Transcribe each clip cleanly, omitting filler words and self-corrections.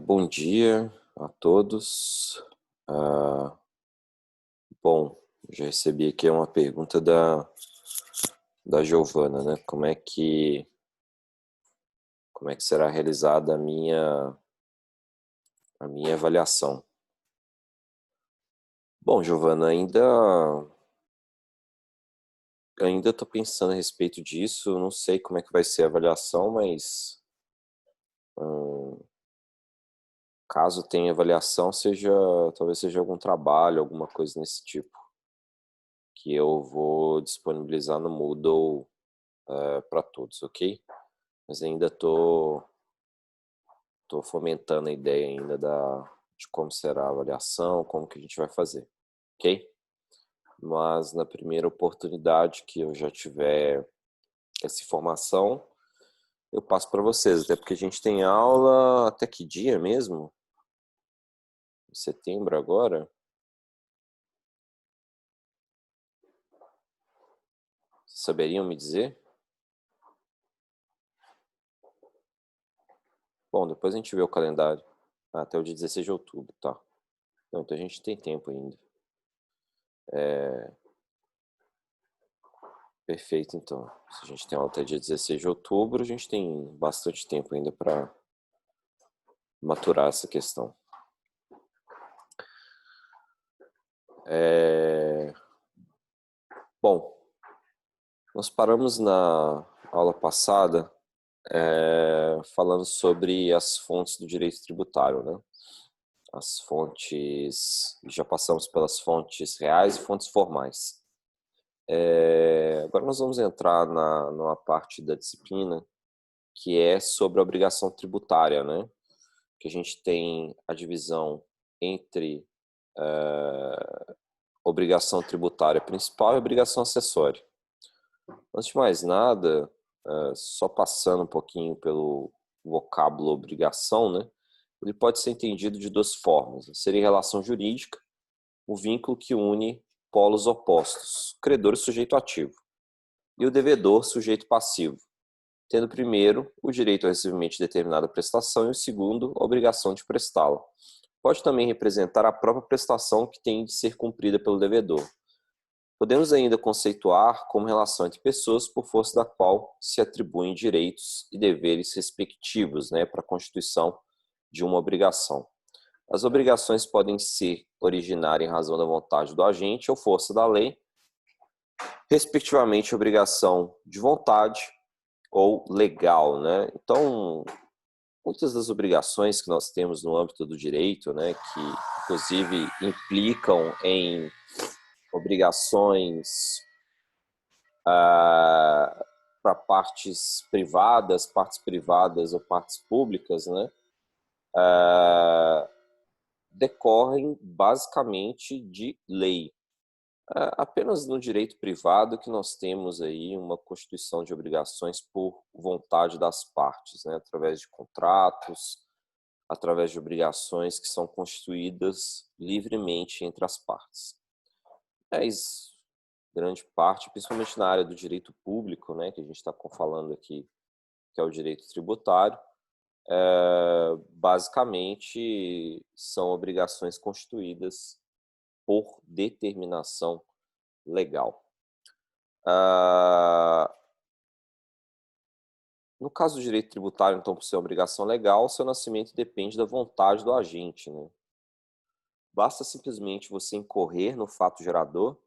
Bom dia a todos. Ah, bom, já recebi aqui uma pergunta da Giovana, né? Como é que será realizada a minha avaliação? Bom, Giovana, ainda estou pensando a respeito disso. Não sei como é que vai ser a avaliação, mas caso tenha avaliação, talvez seja algum trabalho, alguma coisa nesse tipo, que eu vou disponibilizar no Moodle para todos, ok? Mas ainda tô fomentando a ideia ainda de como será a avaliação, como que a gente vai fazer, ok? Mas na primeira oportunidade que eu já tiver essa informação, eu passo para vocês, até porque a gente tem aula até que dia mesmo? Em setembro agora? Vocês saberiam me dizer? Bom, depois a gente vê o calendário. Até o dia 16 de outubro, tá. Não, então a gente tem tempo ainda. Perfeito, então. Se a gente tem aula até dia 16 de outubro, a gente tem bastante tempo ainda para maturar essa questão. Bom, nós paramos na aula passada falando sobre as fontes do direito tributário, né? As fontes, já passamos pelas fontes reais e fontes formais. Agora nós vamos entrar numa parte da disciplina que é sobre a obrigação tributária, né? Que a gente tem a divisão entre obrigação tributária principal e obrigação acessória. Antes de mais nada, só passando um pouquinho pelo vocábulo obrigação, né? Ele pode ser entendido de duas formas. Seria relação jurídica, o vínculo que une polos opostos, credor e sujeito ativo, e o devedor, sujeito passivo, tendo primeiro o direito ao recebimento de determinada prestação e o segundo a obrigação de prestá-la. Pode também representar a própria prestação que tem de ser cumprida pelo devedor. Podemos ainda conceituar como relação entre pessoas por força da qual se atribuem direitos e deveres respectivos, né, para a constituição de uma obrigação. As obrigações podem se originar em razão da vontade do agente ou força da lei, respectivamente obrigação de vontade ou legal, né? Então, muitas das obrigações que nós temos no âmbito do direito, né, que inclusive implicam em obrigações para partes privadas ou partes públicas, né, decorrem basicamente de lei. Apenas no direito privado que nós temos aí uma constituição de obrigações por vontade das partes, né, através de contratos, através de obrigações que são constituídas livremente entre as partes. Mas grande parte, principalmente na área do direito público, né, que a gente está falando aqui, que é o direito tributário, basicamente são obrigações constituídas por determinação legal. No caso do direito tributário, então, por ser obrigação legal, seu nascimento depende da vontade do agente, né? Basta simplesmente você incorrer no fato gerador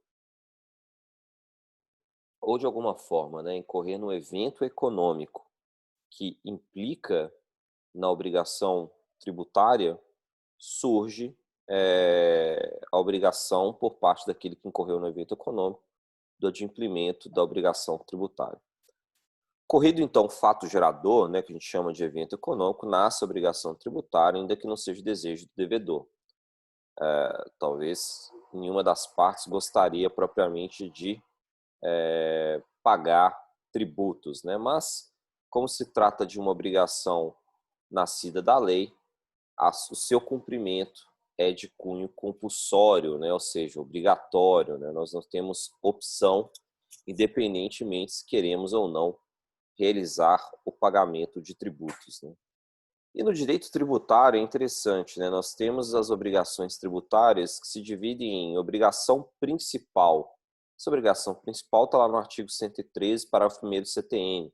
ou, de alguma forma, né, incorrer no evento econômico que implica na obrigação tributária, surge a obrigação por parte daquele que incorreu no evento econômico do adimplemento da obrigação tributária. Corrido, então, fato gerador, né, que a gente chama de evento econômico, nasce a obrigação tributária, ainda que não seja desejo do devedor. Talvez nenhuma das partes gostaria propriamente de pagar tributos, né? Mas, como se trata de uma obrigação nascida da lei, o seu cumprimento é de cunho compulsório, né? Ou seja, obrigatório, né? Nós não temos opção, independentemente se queremos ou não realizar o pagamento de tributos, né? E no direito tributário é interessante, né? Nós temos as obrigações tributárias que se dividem em obrigação principal. Essa obrigação principal está lá no artigo 113, parágrafo 1º do CTN.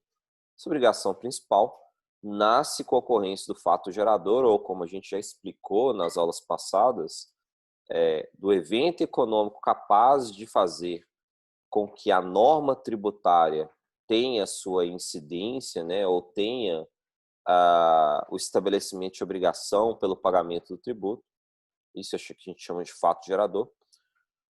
Essa obrigação principal nasce com a ocorrência do fato gerador, ou como a gente já explicou nas aulas passadas, do evento econômico capaz de fazer com que a norma tributária tenha sua incidência, né, ou tenha o estabelecimento de obrigação pelo pagamento do tributo, isso a gente chama de fato gerador,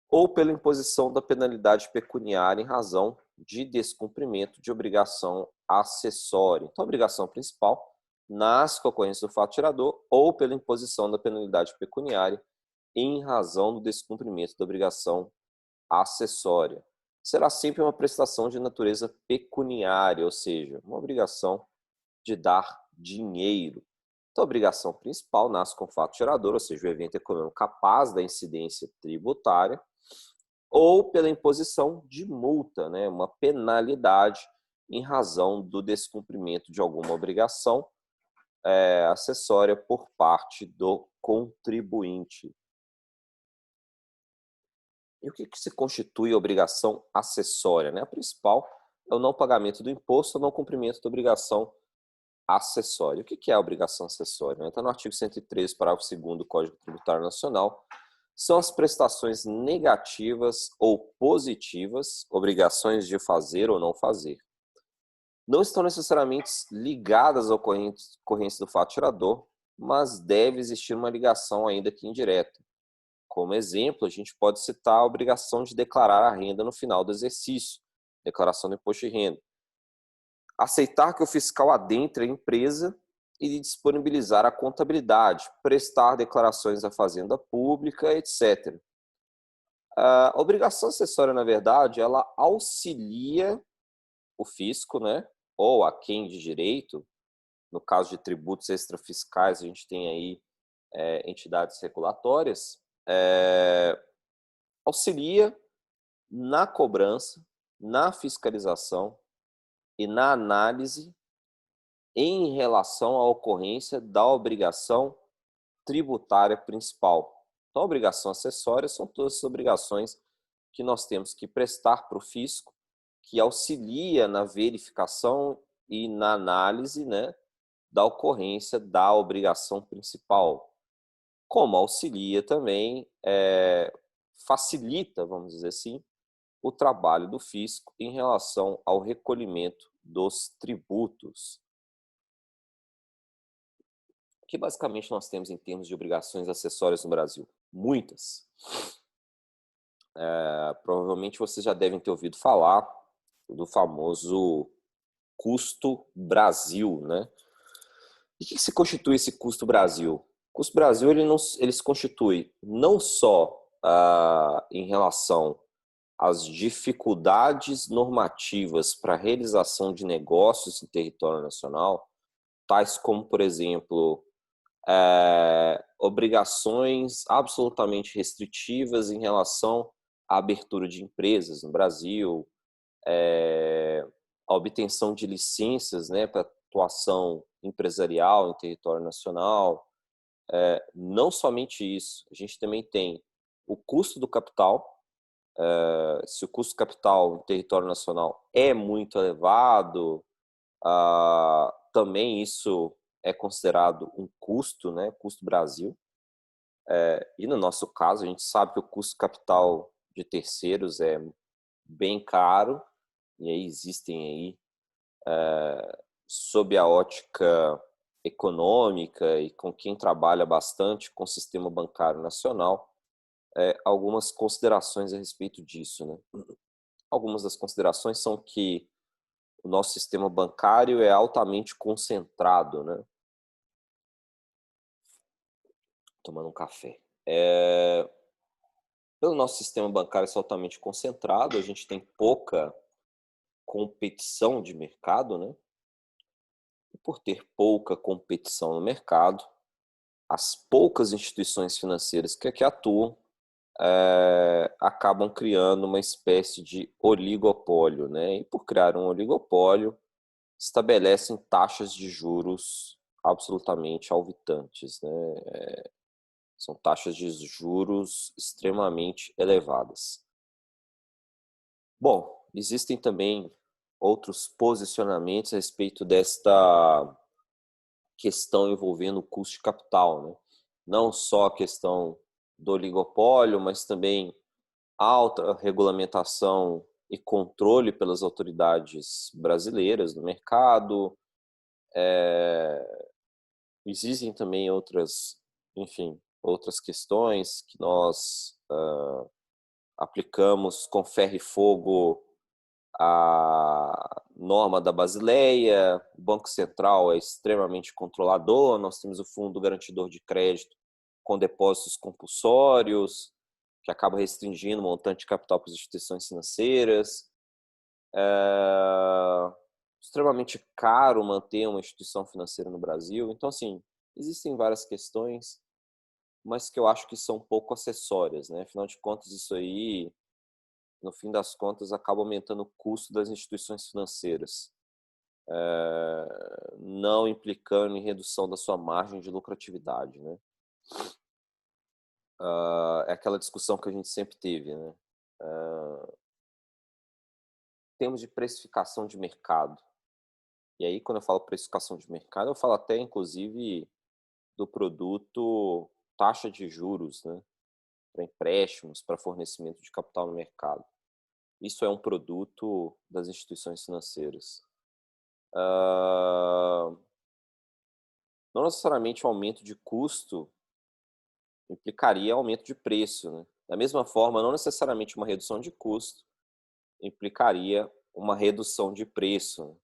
ou pela imposição da penalidade pecuniária em razão de descumprimento de obrigação acessória. Então, a obrigação principal nasce com a ocorrência do fato gerador ou pela imposição da penalidade pecuniária em razão do descumprimento da obrigação acessória. Será sempre uma prestação de natureza pecuniária, ou seja, uma obrigação de dar dinheiro. Então, a obrigação principal nasce com o fato gerador, ou seja, o evento econômico capaz da incidência tributária, ou pela imposição de multa, né, uma penalidade em razão do descumprimento de alguma obrigação acessória por parte do contribuinte. E o que se constitui obrigação acessória? Né? A principal é o não pagamento do imposto ou não cumprimento da obrigação acessória. O que é a obrigação acessória? Está no artigo 113, parágrafo 2º do Código Tributário Nacional. São as prestações negativas ou positivas, obrigações de fazer ou não fazer. Não estão necessariamente ligadas à ocorrência do fato gerador, mas deve existir uma ligação ainda que indireta. Como exemplo, a gente pode citar a obrigação de declarar a renda no final do exercício, declaração do imposto de renda. Aceitar que o fiscal adentre a empresa e disponibilizar a contabilidade, prestar declarações à Fazenda Pública, etc. A obrigação acessória, na verdade, ela auxilia o fisco, né, ou a quem de direito. No caso de tributos extrafiscais, a gente tem aí entidades regulatórias, auxilia na cobrança, na fiscalização e na análise em relação à ocorrência da obrigação tributária principal. Então, a obrigação acessória são todas as obrigações que nós temos que prestar para o fisco, que auxilia na verificação e na análise, né, da ocorrência da obrigação principal. Como auxilia também, facilita, vamos dizer assim, o trabalho do fisco em relação ao recolhimento dos tributos. O que basicamente nós temos em termos de obrigações acessórias no Brasil? Muitas. Provavelmente vocês já devem ter ouvido falar do famoso custo Brasil, né? E o que se constitui esse custo Brasil? O custo Brasil ele se constitui não só em relação às dificuldades normativas para a realização de negócios em território nacional, tais como, por exemplo, obrigações absolutamente restritivas em relação à abertura de empresas no Brasil, a obtenção de licenças, né, para atuação empresarial em território nacional. Não somente isso, a gente também tem o custo do capital. Se o custo do capital em território nacional é muito elevado, também isso é considerado um custo, né, custo Brasil. E no nosso caso, a gente sabe que o custo capital de terceiros é bem caro, e aí existem aí, sob a ótica econômica e com quem trabalha bastante com o sistema bancário nacional, algumas considerações a respeito disso, né? Algumas das considerações são que o nosso sistema bancário é altamente concentrado, né? Tomando um café. Pelo nosso sistema bancário ser altamente concentrado, a gente tem pouca competição de mercado, né? E por ter pouca competição no mercado, as poucas instituições financeiras que aqui atuam acabam criando uma espécie de oligopólio, né? E por criar um oligopólio, estabelecem taxas de juros absolutamente alvitantes, né? São taxas de juros extremamente elevadas. Bom, existem também outros posicionamentos a respeito desta questão envolvendo o custo de capital, né? Não só a questão do oligopólio, mas também alta regulamentação e controle pelas autoridades brasileiras no mercado. Existem também outras questões que nós aplicamos com ferro e fogo a norma da Basileia, o Banco Central é extremamente controlador, nós temos o Fundo Garantidor de Crédito com depósitos compulsórios, que acaba restringindo o montante de capital para as instituições financeiras. É extremamente caro manter uma instituição financeira no Brasil. Então, assim, existem várias questões, mas que eu acho que são um pouco acessórias, né? Afinal de contas, isso aí, no fim das contas, acaba aumentando o custo das instituições financeiras, não implicando em redução da sua margem de lucratividade, né? É aquela discussão que a gente sempre teve, né? Temos de precificação de mercado. E aí, quando eu falo precificação de mercado, eu falo até, inclusive, do produto taxa de juros, né? Para empréstimos, para fornecimento de capital no mercado. Isso é um produto das instituições financeiras. Não necessariamente o aumento de custo implicaria aumento de preço, né? Da mesma forma, não necessariamente uma redução de custo implicaria uma redução de preço, né?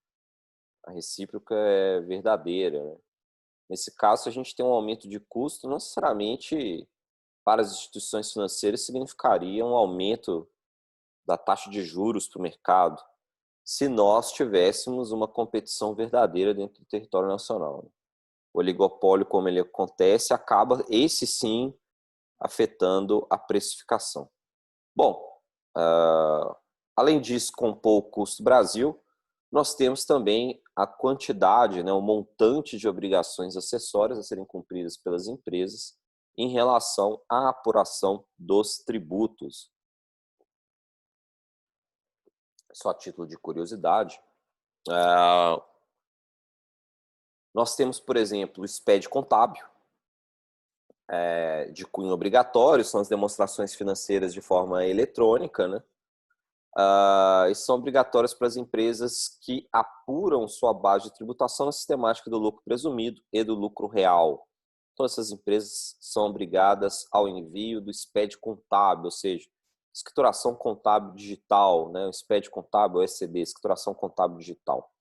A recíproca é verdadeira, né? Nesse caso, se a gente tem um aumento de custo, não necessariamente para as instituições financeiras significaria um aumento da taxa de juros para o mercado, se nós tivéssemos uma competição verdadeira dentro do território nacional. O oligopólio, como ele acontece, acaba, esse sim, afetando a precificação. Bom, além disso, compor o custo Brasil, nós temos também a quantidade, né, o montante de obrigações acessórias a serem cumpridas pelas empresas em relação à apuração dos tributos. Só a título de curiosidade, nós temos, por exemplo, o SPED contábil, de cunho obrigatório, são as demonstrações financeiras de forma eletrônica, né? E são obrigatórias para as empresas que apuram sua base de tributação na sistemática do lucro presumido e do lucro real. Então, essas empresas são obrigadas ao envio do SPED contábil, ou seja, escrituração contábil digital, né? O SPED contábil, o ECD, escrituração contábil digital.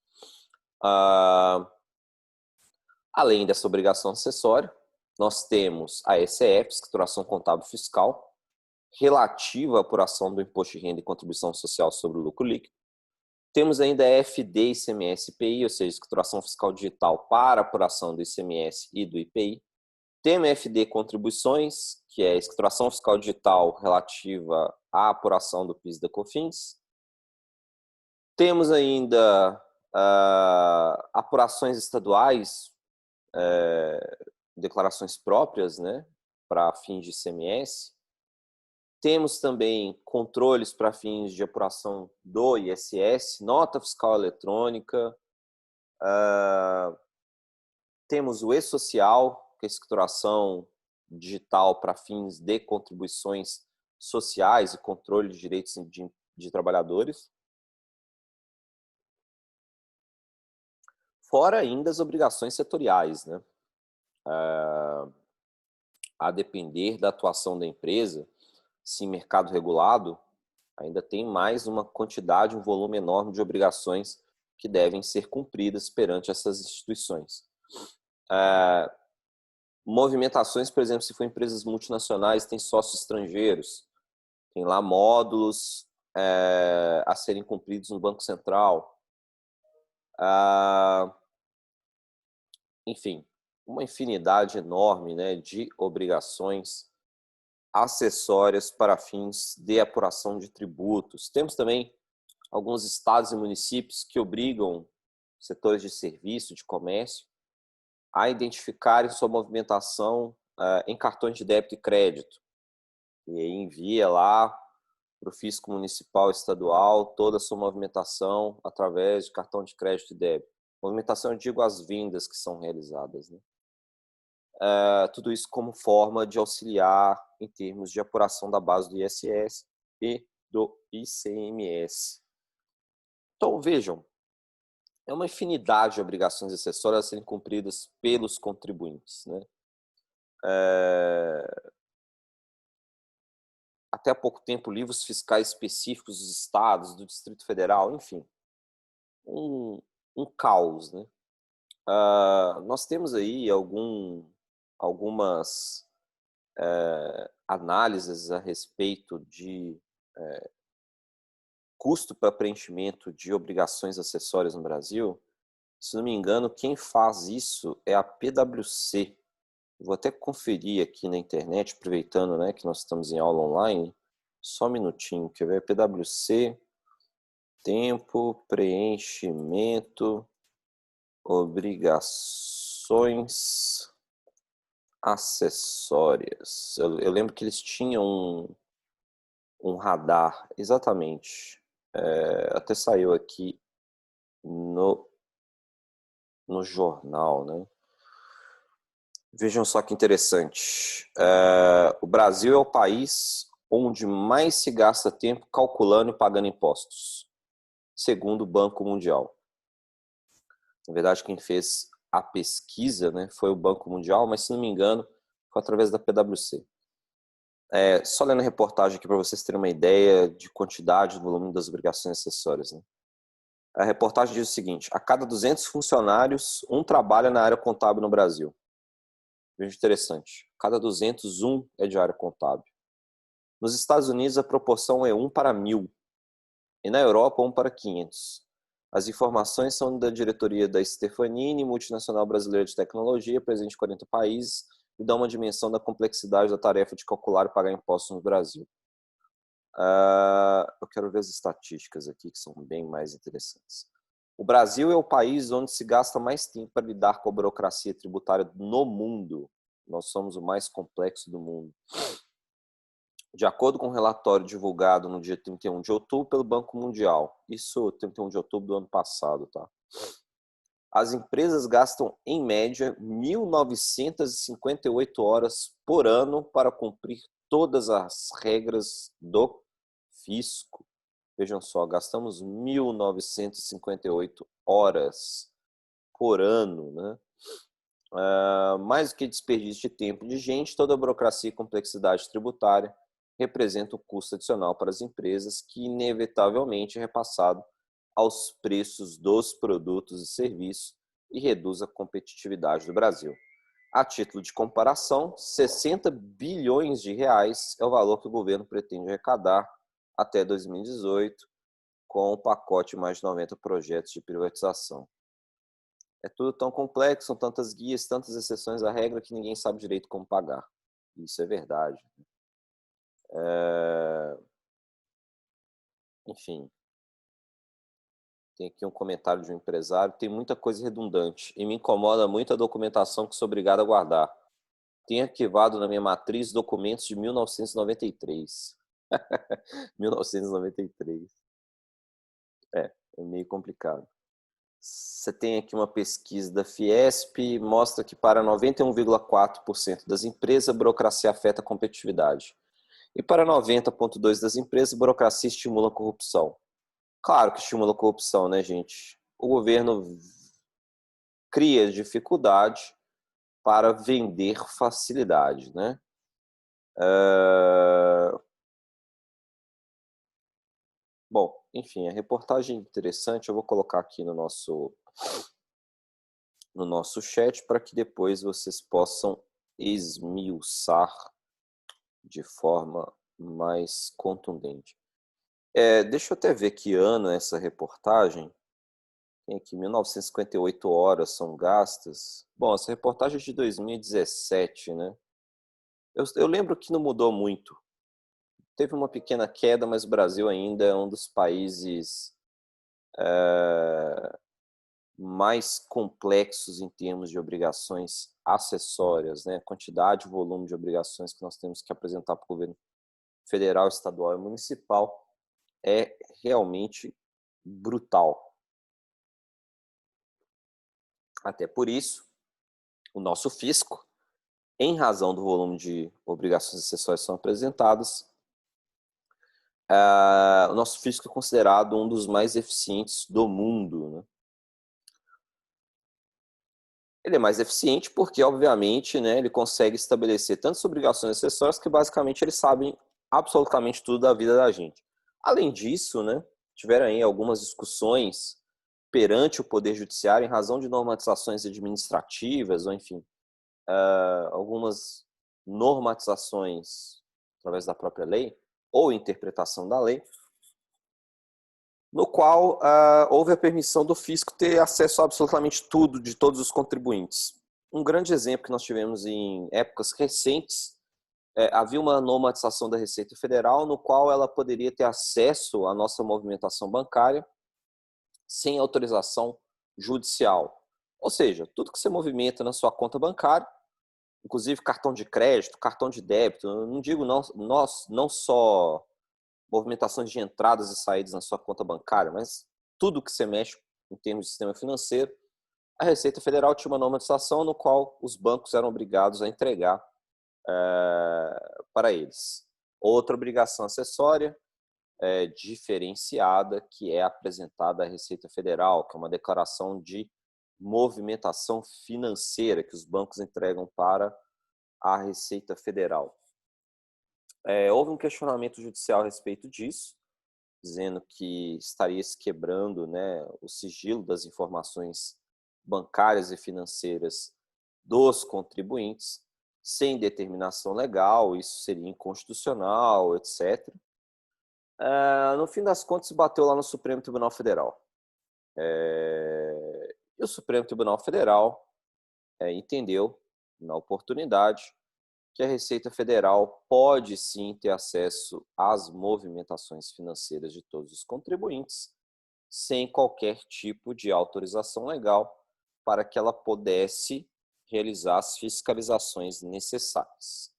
Além dessa obrigação acessória, nós temos a ECF, escrituração contábil fiscal, relativa à apuração do imposto de renda e contribuição social sobre o lucro líquido. Temos ainda a FD, ICMS e IPI, ou seja, escrituração fiscal digital para apuração do ICMS e do IPI. Temos a FD contribuições, que é a escrituração fiscal digital relativa à apuração do PIS e da COFINS. Temos ainda apurações estaduais, declarações próprias, né, para fins de ICMS. Temos também controles para fins de apuração do ISS, nota fiscal eletrônica. Temos o e-social, que é a escrituração digital para fins de contribuições sociais e controle de direitos de trabalhadores. Fora ainda as obrigações setoriais, né? A depender da atuação da empresa, se em mercado regulado, ainda tem mais uma quantidade, um volume enorme de obrigações que devem ser cumpridas perante essas instituições. Movimentações, por exemplo, se for empresas multinacionais, tem sócios estrangeiros, tem lá módulos a serem cumpridos no Banco Central. Enfim, uma infinidade enorme, né, de obrigações acessórias para fins de apuração de tributos. Temos também alguns estados e municípios que obrigam setores de serviço, de comércio, a identificarem sua movimentação em cartões de débito e crédito. E aí envia lá para o fisco municipal estadual toda a sua movimentação através de cartão de crédito e débito. Movimentação, eu digo as vendas que são realizadas, né? Tudo isso como forma de auxiliar em termos de apuração da base do ISS e do ICMS. Então, vejam, é uma infinidade de obrigações acessórias a serem cumpridas pelos contribuintes, né? Até há pouco tempo, livros fiscais específicos dos estados, do Distrito Federal, enfim, um caos, né? Nós temos aí algumas análises a respeito de custo para preenchimento de obrigações acessórias no Brasil. Se não me engano, quem faz isso é a PwC. Vou até conferir aqui na internet, aproveitando, né, que nós estamos em aula online. Só um minutinho, quer ver? PwC, tempo, preenchimento, obrigações acessórias. Eu lembro que eles tinham um radar, exatamente. Até saiu aqui no jornal, né? Vejam só que interessante. O Brasil é o país onde mais se gasta tempo calculando e pagando impostos, segundo o Banco Mundial. Na verdade, quem fez a pesquisa, né, foi o Banco Mundial, mas se não me engano, foi através da PwC. Só lendo a reportagem aqui para vocês terem uma ideia de quantidade e volume das obrigações acessórias, né? A reportagem diz o seguinte: a cada 200 funcionários, um trabalha na área contábil no Brasil. Veja interessante. Cada 200, um é de área contábil. Nos Estados Unidos, a proporção é 1 para 1.000. E na Europa, 1 para 500. As informações são da diretoria da Stefanini, multinacional brasileira de tecnologia, presente em 40 países, e dá uma dimensão da complexidade da tarefa de calcular e pagar impostos no Brasil. Eu quero ver as estatísticas aqui, que são bem mais interessantes. O Brasil é o país onde se gasta mais tempo para lidar com a burocracia tributária no mundo. Nós somos o mais complexo do mundo. De acordo com o relatório divulgado no dia 31 de outubro pelo Banco Mundial, isso 31 de outubro do ano passado, tá? As empresas gastam, em média, 1.958 horas por ano para cumprir todas as regras do fisco. Vejam só, gastamos 1.958 horas por ano, né? Mais do que desperdício de tempo de gente, toda a burocracia e complexidade tributária representa um custo adicional para as empresas que inevitavelmente é repassado aos preços dos produtos e serviços e reduz a competitividade do Brasil. A título de comparação, 60 bilhões de reais é o valor que o governo pretende arrecadar até 2018 com o pacote de mais de 90 projetos de privatização. É tudo tão complexo, são tantas guias, tantas exceções à regra que ninguém sabe direito como pagar. Isso é verdade. Enfim, tem aqui um comentário de um empresário. Tem muita coisa redundante e me incomoda muito a documentação que sou obrigado a guardar. Tenho arquivado na minha matriz documentos de 1993. 1993. É meio complicado. Você tem aqui uma pesquisa da Fiesp, mostra que para 91,4% das empresas, a burocracia afeta a competitividade. E para 90,2% das empresas, a burocracia estimula a corrupção. Claro que estimula a corrupção, né, gente? O governo cria dificuldade para vender facilidade, né? Bom, enfim, a reportagem interessante eu vou colocar aqui no nosso chat para que depois vocês possam esmiuçar de forma mais contundente. Deixa eu até ver que ano é essa reportagem. Tem aqui 1958 horas são gastas. Bom, essa reportagem é de 2017, né? Eu lembro que não mudou muito. Teve uma pequena queda, mas o Brasil ainda é um dos países mais complexos em termos de obrigações acessórias, né? Quantidade e volume de obrigações que nós temos que apresentar para o governo federal, estadual e municipal é realmente brutal. Até por isso, o nosso fisco, em razão do volume de obrigações acessórias que são apresentadas, o nosso fisco é considerado um dos mais eficientes do mundo, né? Ele é mais eficiente porque, obviamente, né, ele consegue estabelecer tantas obrigações acessórias que, basicamente, eles sabem absolutamente tudo da vida da gente. Além disso, né, tiveram aí algumas discussões perante o Poder Judiciário em razão de normatizações administrativas, ou enfim, algumas normatizações através da própria lei ou interpretação da lei, no qual houve a permissão do fisco ter acesso a absolutamente tudo de todos os contribuintes. Um grande exemplo que nós tivemos em épocas recentes, havia uma normatização da Receita Federal no qual ela poderia ter acesso à nossa movimentação bancária sem autorização judicial. Ou seja, tudo que você movimenta na sua conta bancária, inclusive cartão de crédito, cartão de débito, eu não digo não só movimentações de entradas e saídas na sua conta bancária, mas tudo que você mexe em termos de sistema financeiro, a Receita Federal tinha uma normatização no qual os bancos eram obrigados a entregar para eles. Outra obrigação acessória diferenciada que é apresentada à Receita Federal, que é uma declaração de movimentação financeira que os bancos entregam para a Receita Federal. Houve um questionamento judicial a respeito disso, dizendo que estaria se quebrando, né, o sigilo das informações bancárias e financeiras dos contribuintes, sem determinação legal, isso seria inconstitucional, etc. No fim das contas, se bateu lá no Supremo Tribunal Federal. E o Supremo Tribunal Federal entendeu, na oportunidade, que a Receita Federal pode sim ter acesso às movimentações financeiras de todos os contribuintes, sem qualquer tipo de autorização legal, para que ela pudesse realizar as fiscalizações necessárias.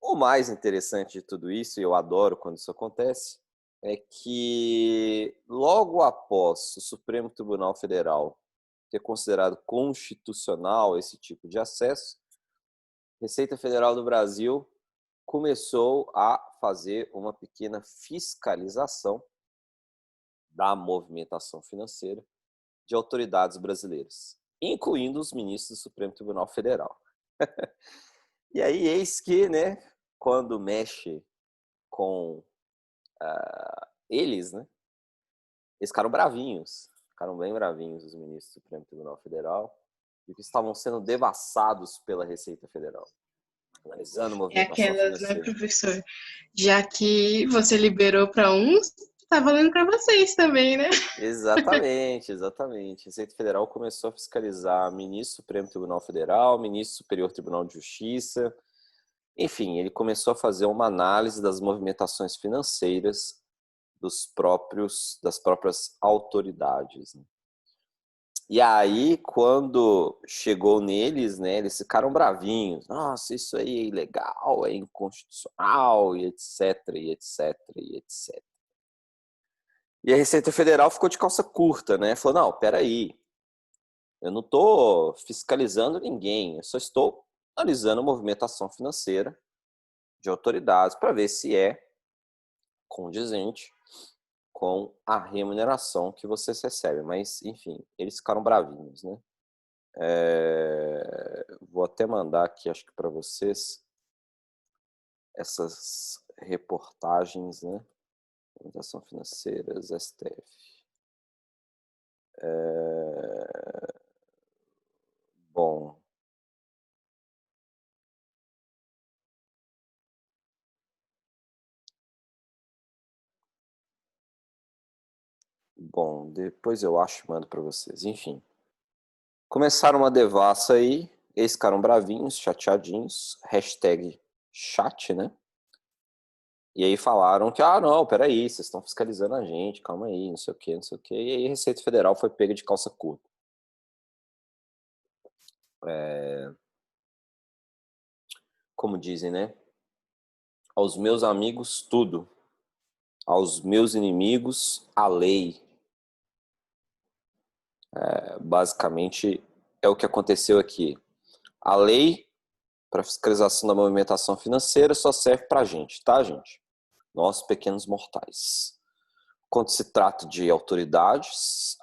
O mais interessante de tudo isso, e eu adoro quando isso acontece, é que logo após o Supremo Tribunal Federal ter considerado constitucional esse tipo de acesso, a Receita Federal do Brasil começou a fazer uma pequena fiscalização da movimentação financeira de autoridades brasileiras, incluindo os ministros do Supremo Tribunal Federal. E aí, eis que, né, quando mexe com eles, né, eles ficaram bravinhos, ficaram bem bravinhos os ministros do Supremo Tribunal Federal, e que estavam sendo devassados pela Receita Federal, analisando É movimentação aquelas, né, financeira. professor? Já que você liberou para uns, tá valendo para vocês também, né? Exatamente, exatamente. A Receita Federal começou a fiscalizar ministro do Supremo Tribunal Federal, ministro do Superior Tribunal de Justiça. Enfim, ele começou a fazer uma análise das movimentações financeiras das próprias autoridades, né? E aí, quando chegou neles, né, eles ficaram bravinhos. Nossa, isso aí é ilegal, é inconstitucional, e etc, e etc, e etc. E a Receita Federal ficou de calça curta, né? Falou, não, peraí, eu não estou fiscalizando ninguém, eu só estou analisando a movimentação financeira de autoridades para ver se é condizente com a remuneração que vocês recebem. Mas, enfim, eles ficaram bravinhos, né? Vou até mandar aqui, acho que para vocês, essas reportagens, né? Movimentação financeiras, STF. Bom, depois eu acho e mando para vocês. Enfim, começaram uma devassa aí, eles ficaram bravinhos, chateadinhos, hashtag chat, né? E aí falaram que, não, peraí, vocês estão fiscalizando a gente, calma aí, não sei o quê, não sei o quê. E aí a Receita Federal foi pega de calça curta. como dizem, né? Aos meus amigos, tudo. Aos meus inimigos, a lei. Basicamente, é o que aconteceu aqui. A lei para fiscalização da movimentação financeira só serve para a gente, tá, gente? Nós, pequenos mortais. Quando se trata de autoridades,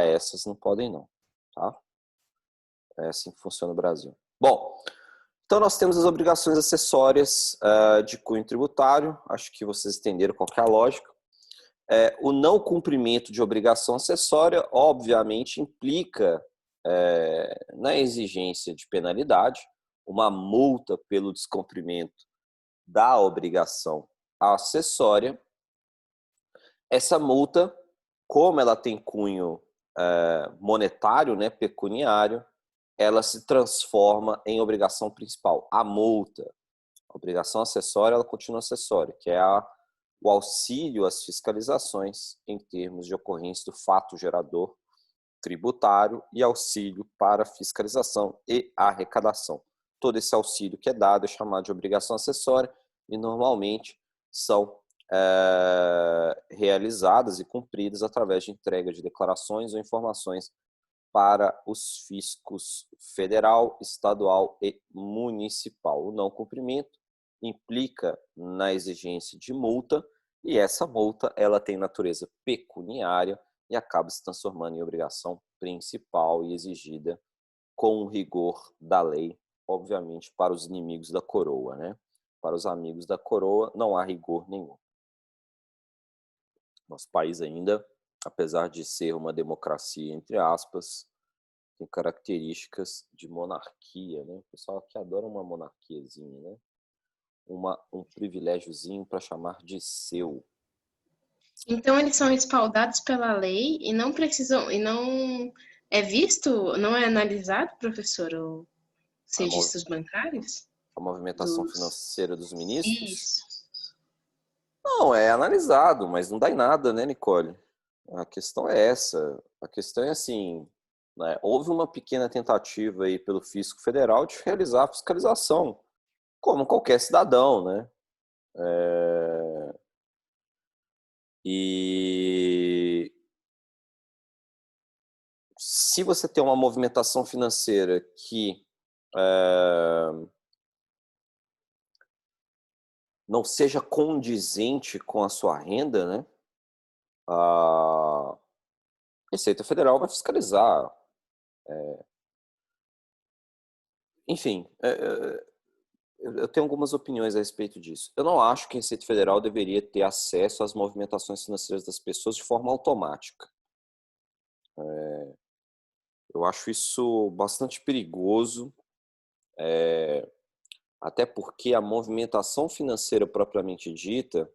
essas não podem não, tá? É assim que funciona o Brasil. Bom, então nós temos as obrigações acessórias de cunho tributário. Acho que vocês entenderam qual que é a lógica. O não cumprimento de obrigação acessória, obviamente, implica na exigência de penalidade, uma multa pelo descumprimento da obrigação acessória. Essa multa, como ela tem cunho monetário, né, pecuniário, ela se transforma em obrigação principal. A multa, a obrigação acessória, ela continua acessória, que é o auxílio às fiscalizações em termos de ocorrência do fato gerador tributário e auxílio para fiscalização e arrecadação. Todo esse auxílio que é dado é chamado de obrigação acessória e normalmente são realizadas e cumpridas através de entrega de declarações ou informações para os fiscos federal, estadual e municipal. O não cumprimento implica na exigência de multa e essa multa ela tem natureza pecuniária e acaba se transformando em obrigação principal e exigida com o rigor da lei, obviamente para os inimigos da coroa, né? Para os amigos da coroa não há rigor nenhum. Nosso país ainda, apesar de ser uma democracia, entre aspas, tem características de monarquia, né? O pessoal aqui adora uma monarquiazinha, né? Um privilégiozinho para chamar de seu. Então eles são respaldados pela lei e não precisam, e não é visto, não é analisado, professor, os A, registros bancários a movimentação dos. financeira dos ministros? Isso. Não, é analisado, mas não dá em nada, né, Nicole? A questão é essa. A questão é assim, né? Houve uma pequena tentativa aí pelo Fisco Federal de realizar a fiscalização, como qualquer cidadão, né? E se você tem uma movimentação financeira que não seja condizente com a sua renda, né? A Receita Federal vai fiscalizar. Enfim, eu tenho algumas opiniões a respeito disso. Eu não acho que a Receita Federal deveria ter acesso às movimentações financeiras das pessoas de forma automática. Eu acho isso bastante perigoso, até porque a movimentação financeira propriamente dita,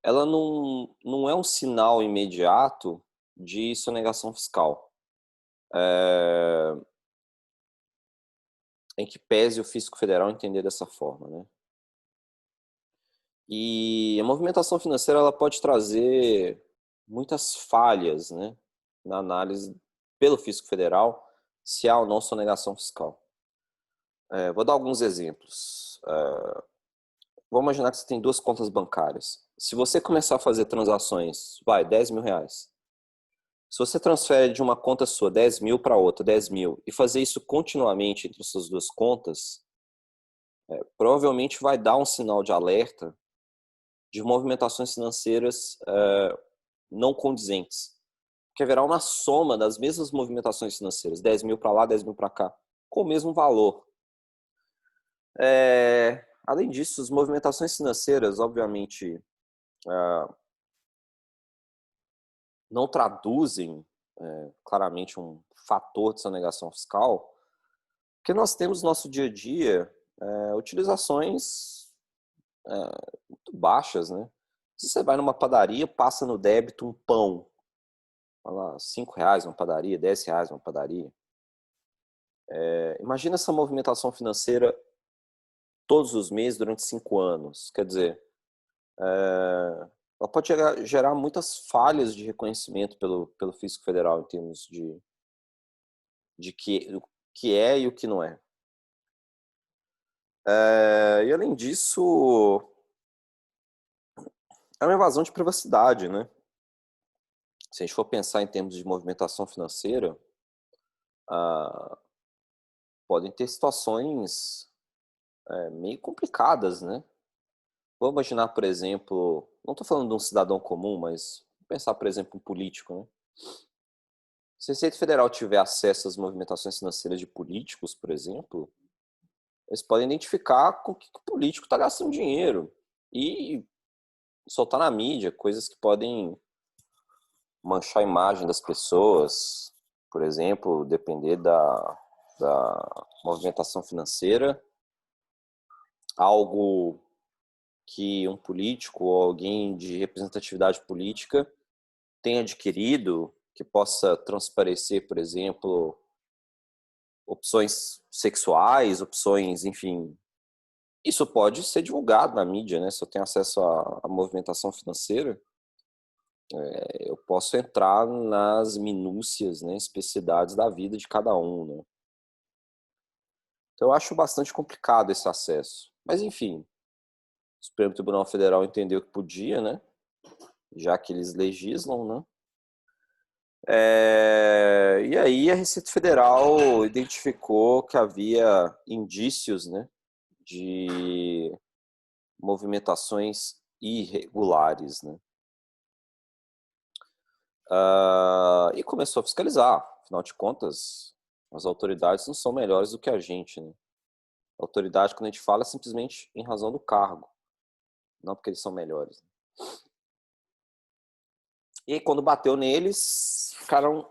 ela não é um sinal imediato de sonegação fiscal. Em que pese o Fisco Federal entender dessa forma, né? E a movimentação financeira ela pode trazer muitas falhas, né, na análise pelo Fisco Federal se há ou não sonegação fiscal. Vou dar alguns exemplos. Vamos imaginar que você tem duas contas bancárias. Se você começar a fazer transações, vai, 10 mil reais. Se você transfere de uma conta sua 10 mil para outra, 10 mil, e fazer isso continuamente entre essas duas contas, provavelmente vai dar um sinal de alerta de movimentações financeiras não condizentes. Que haverá uma soma das mesmas movimentações financeiras, 10 mil para lá, 10 mil para cá, com o mesmo valor. Além disso, as movimentações financeiras, obviamente, não traduzem claramente um fator de sonegação fiscal, porque nós temos no nosso dia a dia utilizações muito baixas, né? Se você vai numa padaria, passa no débito um pão, fala, R$5 uma padaria, R$10 uma padaria. Imagina essa movimentação financeira todos os meses durante 5 anos. Quer dizer, ela pode gerar muitas falhas de reconhecimento pelo Fisco Federal em termos de que que é e o que não é. E além disso, é uma invasão de privacidade, né? Se a gente for pensar em termos de movimentação financeira, ah, podem ter situações meio complicadas, né? Vamos imaginar, por exemplo, não estou falando de um cidadão comum, mas vamos pensar, por exemplo, um político, né? Se a Receita Federal tiver acesso às movimentações financeiras de políticos, por exemplo, eles podem identificar com que o político está gastando dinheiro e soltar na mídia coisas que podem manchar a imagem das pessoas, por exemplo, depender da movimentação financeira, algo que um político ou alguém de representatividade política tenha adquirido, que possa transparecer, por exemplo, opções sexuais, opções, enfim. Isso pode ser divulgado na mídia, né? Se eu tenho acesso à movimentação financeira, eu posso entrar nas minúcias, né, especificidades da vida de cada um, né? Então eu acho bastante complicado esse acesso. Mas enfim, o Supremo Tribunal Federal entendeu que podia, né? Já que eles legislam, né? E aí a Receita Federal identificou que havia indícios, né, de movimentações irregulares, né? E começou a fiscalizar. Afinal de contas, as autoridades não são melhores do que a gente, né? A autoridade, quando a gente fala, é simplesmente em razão do cargo, não porque eles são melhores. E aí, quando bateu neles, ficaram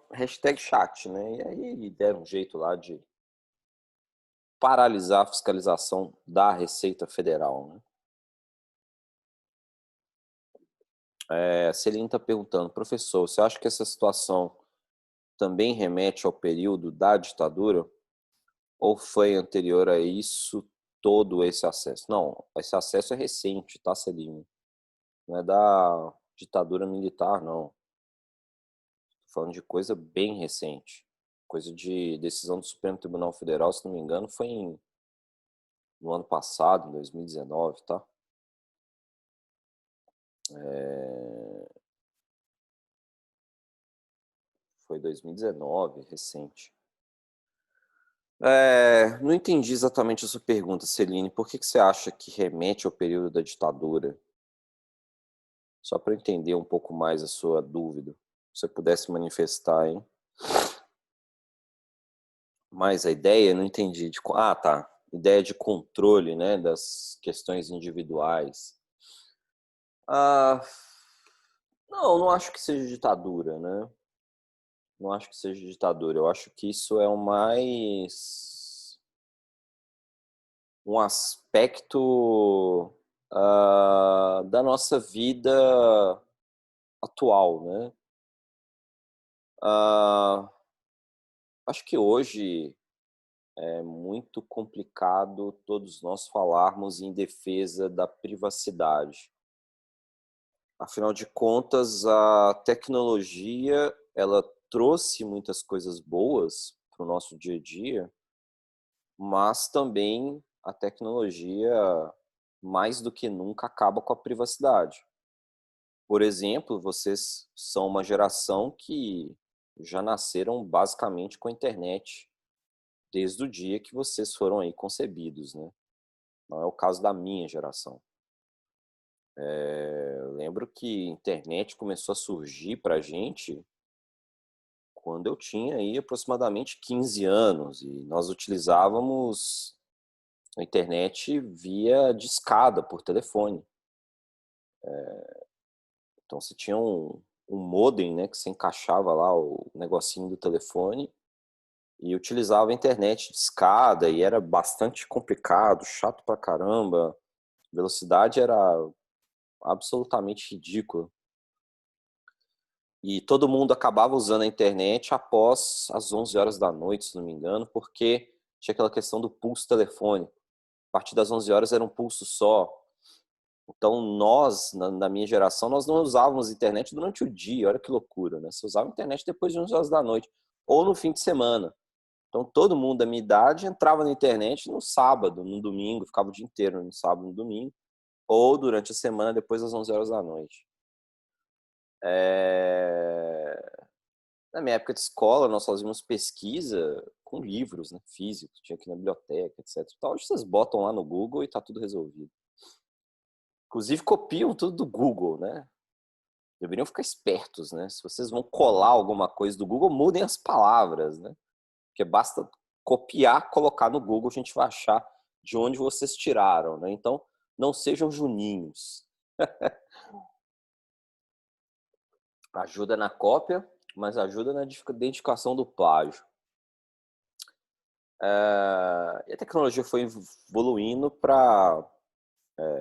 #chat, né? E aí deram um jeito lá de paralisar a fiscalização da Receita Federal, né? A Celina está perguntando, professor, você acha que essa situação também remete ao período da ditadura? Ou foi anterior a isso todo esse acesso? Não, esse acesso é recente, tá, Celina? Não é da ditadura militar, não. Tô falando de coisa bem recente. Coisa de decisão do Supremo Tribunal Federal, se não me engano, foi no ano passado, em 2019, tá? Foi 2019, recente. Não entendi exatamente a sua pergunta, Celine. Por que você acha que remete ao período da ditadura? Só para eu entender um pouco mais a sua dúvida. Se você pudesse manifestar, hein? Mas a ideia, não entendi. Tá. Ideia de controle, né, das questões individuais. Ah, não acho que seja ditadura, né? Não acho que seja ditadura. Eu acho que isso é um aspecto da nossa vida atual, né? Acho que hoje é muito complicado todos nós falarmos em defesa da privacidade. Afinal de contas, a tecnologia, ela trouxe muitas coisas boas para o nosso dia a dia, mas também a tecnologia, mais do que nunca, acaba com a privacidade. Por exemplo, vocês são uma geração que já nasceram basicamente com a internet, desde o dia que vocês foram aí concebidos, né? Não é o caso da minha geração. Eu lembro que a internet começou a surgir para a gente quando eu tinha aí aproximadamente 15 anos e nós utilizávamos a internet via discada por telefone. Então você tinha um modem, né, que você encaixava lá o negocinho do telefone e utilizava a internet discada e era bastante complicado, chato pra caramba. A velocidade era absolutamente ridícula. E todo mundo acabava usando a internet após as 11 horas da noite, se não me engano, porque tinha aquela questão do pulso telefônico. A partir das 11 horas era um pulso só. Então nós, na minha geração, nós não usávamos internet durante o dia. Olha que loucura, né? Você usava internet depois de 11 horas da noite ou no fim de semana. Então, todo mundo da minha idade entrava na internet no sábado, no domingo, ficava o dia inteiro no sábado, no domingo, ou durante a semana, depois das 11 horas da noite. Na minha época de escola, nós fazíamos pesquisa com livros, né, físicos, tinha aqui na biblioteca, etc. Então, hoje vocês botam lá no Google e tá tudo resolvido. Inclusive, copiam tudo do Google, né? Deveriam ficar espertos, né? Se vocês vão colar alguma coisa do Google, mudem as palavras, né? Porque basta copiar, colocar no Google, a gente vai achar de onde vocês tiraram, né? Então, não sejam juninhos. Ajuda na cópia, mas ajuda na identificação do plágio. E a tecnologia foi evoluindo para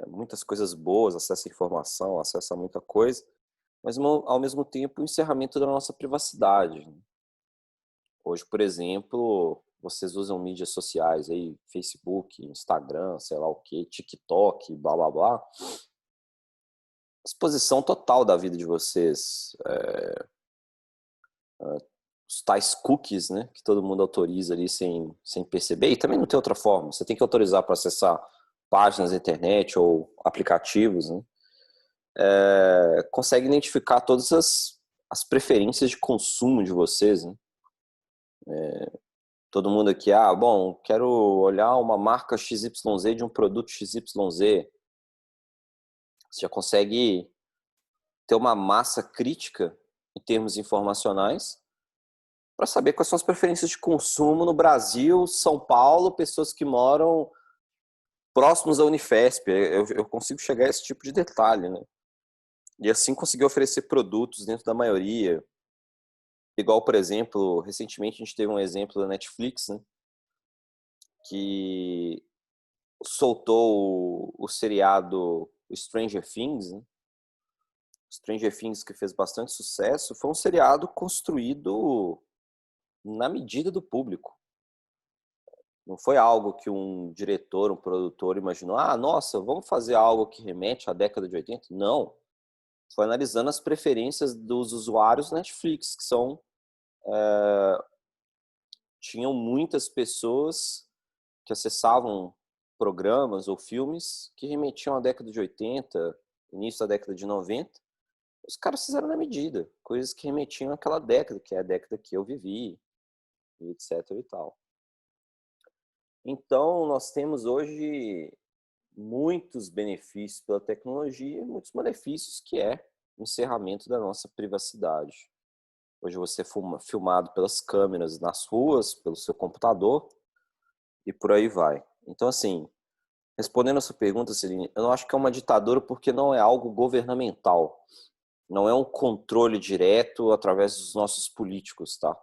muitas coisas boas, acesso à informação, acesso a muita coisa, mas ao mesmo tempo o encerramento da nossa privacidade. Hoje, por exemplo, vocês usam mídias sociais aí, Facebook, Instagram, sei lá o que, TikTok, blá blá blá. Exposição total da vida de vocês. Os tais cookies, né, que todo mundo autoriza ali sem perceber, e também não tem outra forma. Você tem que autorizar para acessar páginas da internet ou aplicativos, né? Consegue identificar todas as preferências de consumo de vocês, né? Todo mundo aqui, bom, quero olhar uma marca XYZ de um produto XYZ. Você já consegue ter uma massa crítica em termos informacionais para saber quais são as preferências de consumo no Brasil, São Paulo, pessoas que moram próximos à Unifesp. Eu consigo chegar a esse tipo de detalhe, né? E assim conseguir oferecer produtos dentro da maioria. Igual, por exemplo, recentemente a gente teve um exemplo da Netflix, né, que soltou o seriado Stranger Things, né? Stranger Things, que fez bastante sucesso, foi um seriado construído na medida do público. Não foi algo que um diretor, um produtor imaginou, nossa, vamos fazer algo que remete à década de 80? Não. Foi analisando as preferências dos usuários Netflix, que tinham muitas pessoas que acessavam programas ou filmes que remetiam à década de 80, início da década de 90. Os caras fizeram na medida, coisas que remetiam àquela década, que é a década que eu vivi, e etc e tal. Então, nós temos hoje muitos benefícios pela tecnologia e muitos malefícios, que é o encerramento da nossa privacidade. Hoje você é filmado pelas câmeras nas ruas, pelo seu computador e por aí vai. Então, assim, respondendo a sua pergunta, Celine, eu não acho que é uma ditadura porque não é algo governamental. Não é um controle direto através dos nossos políticos, tá?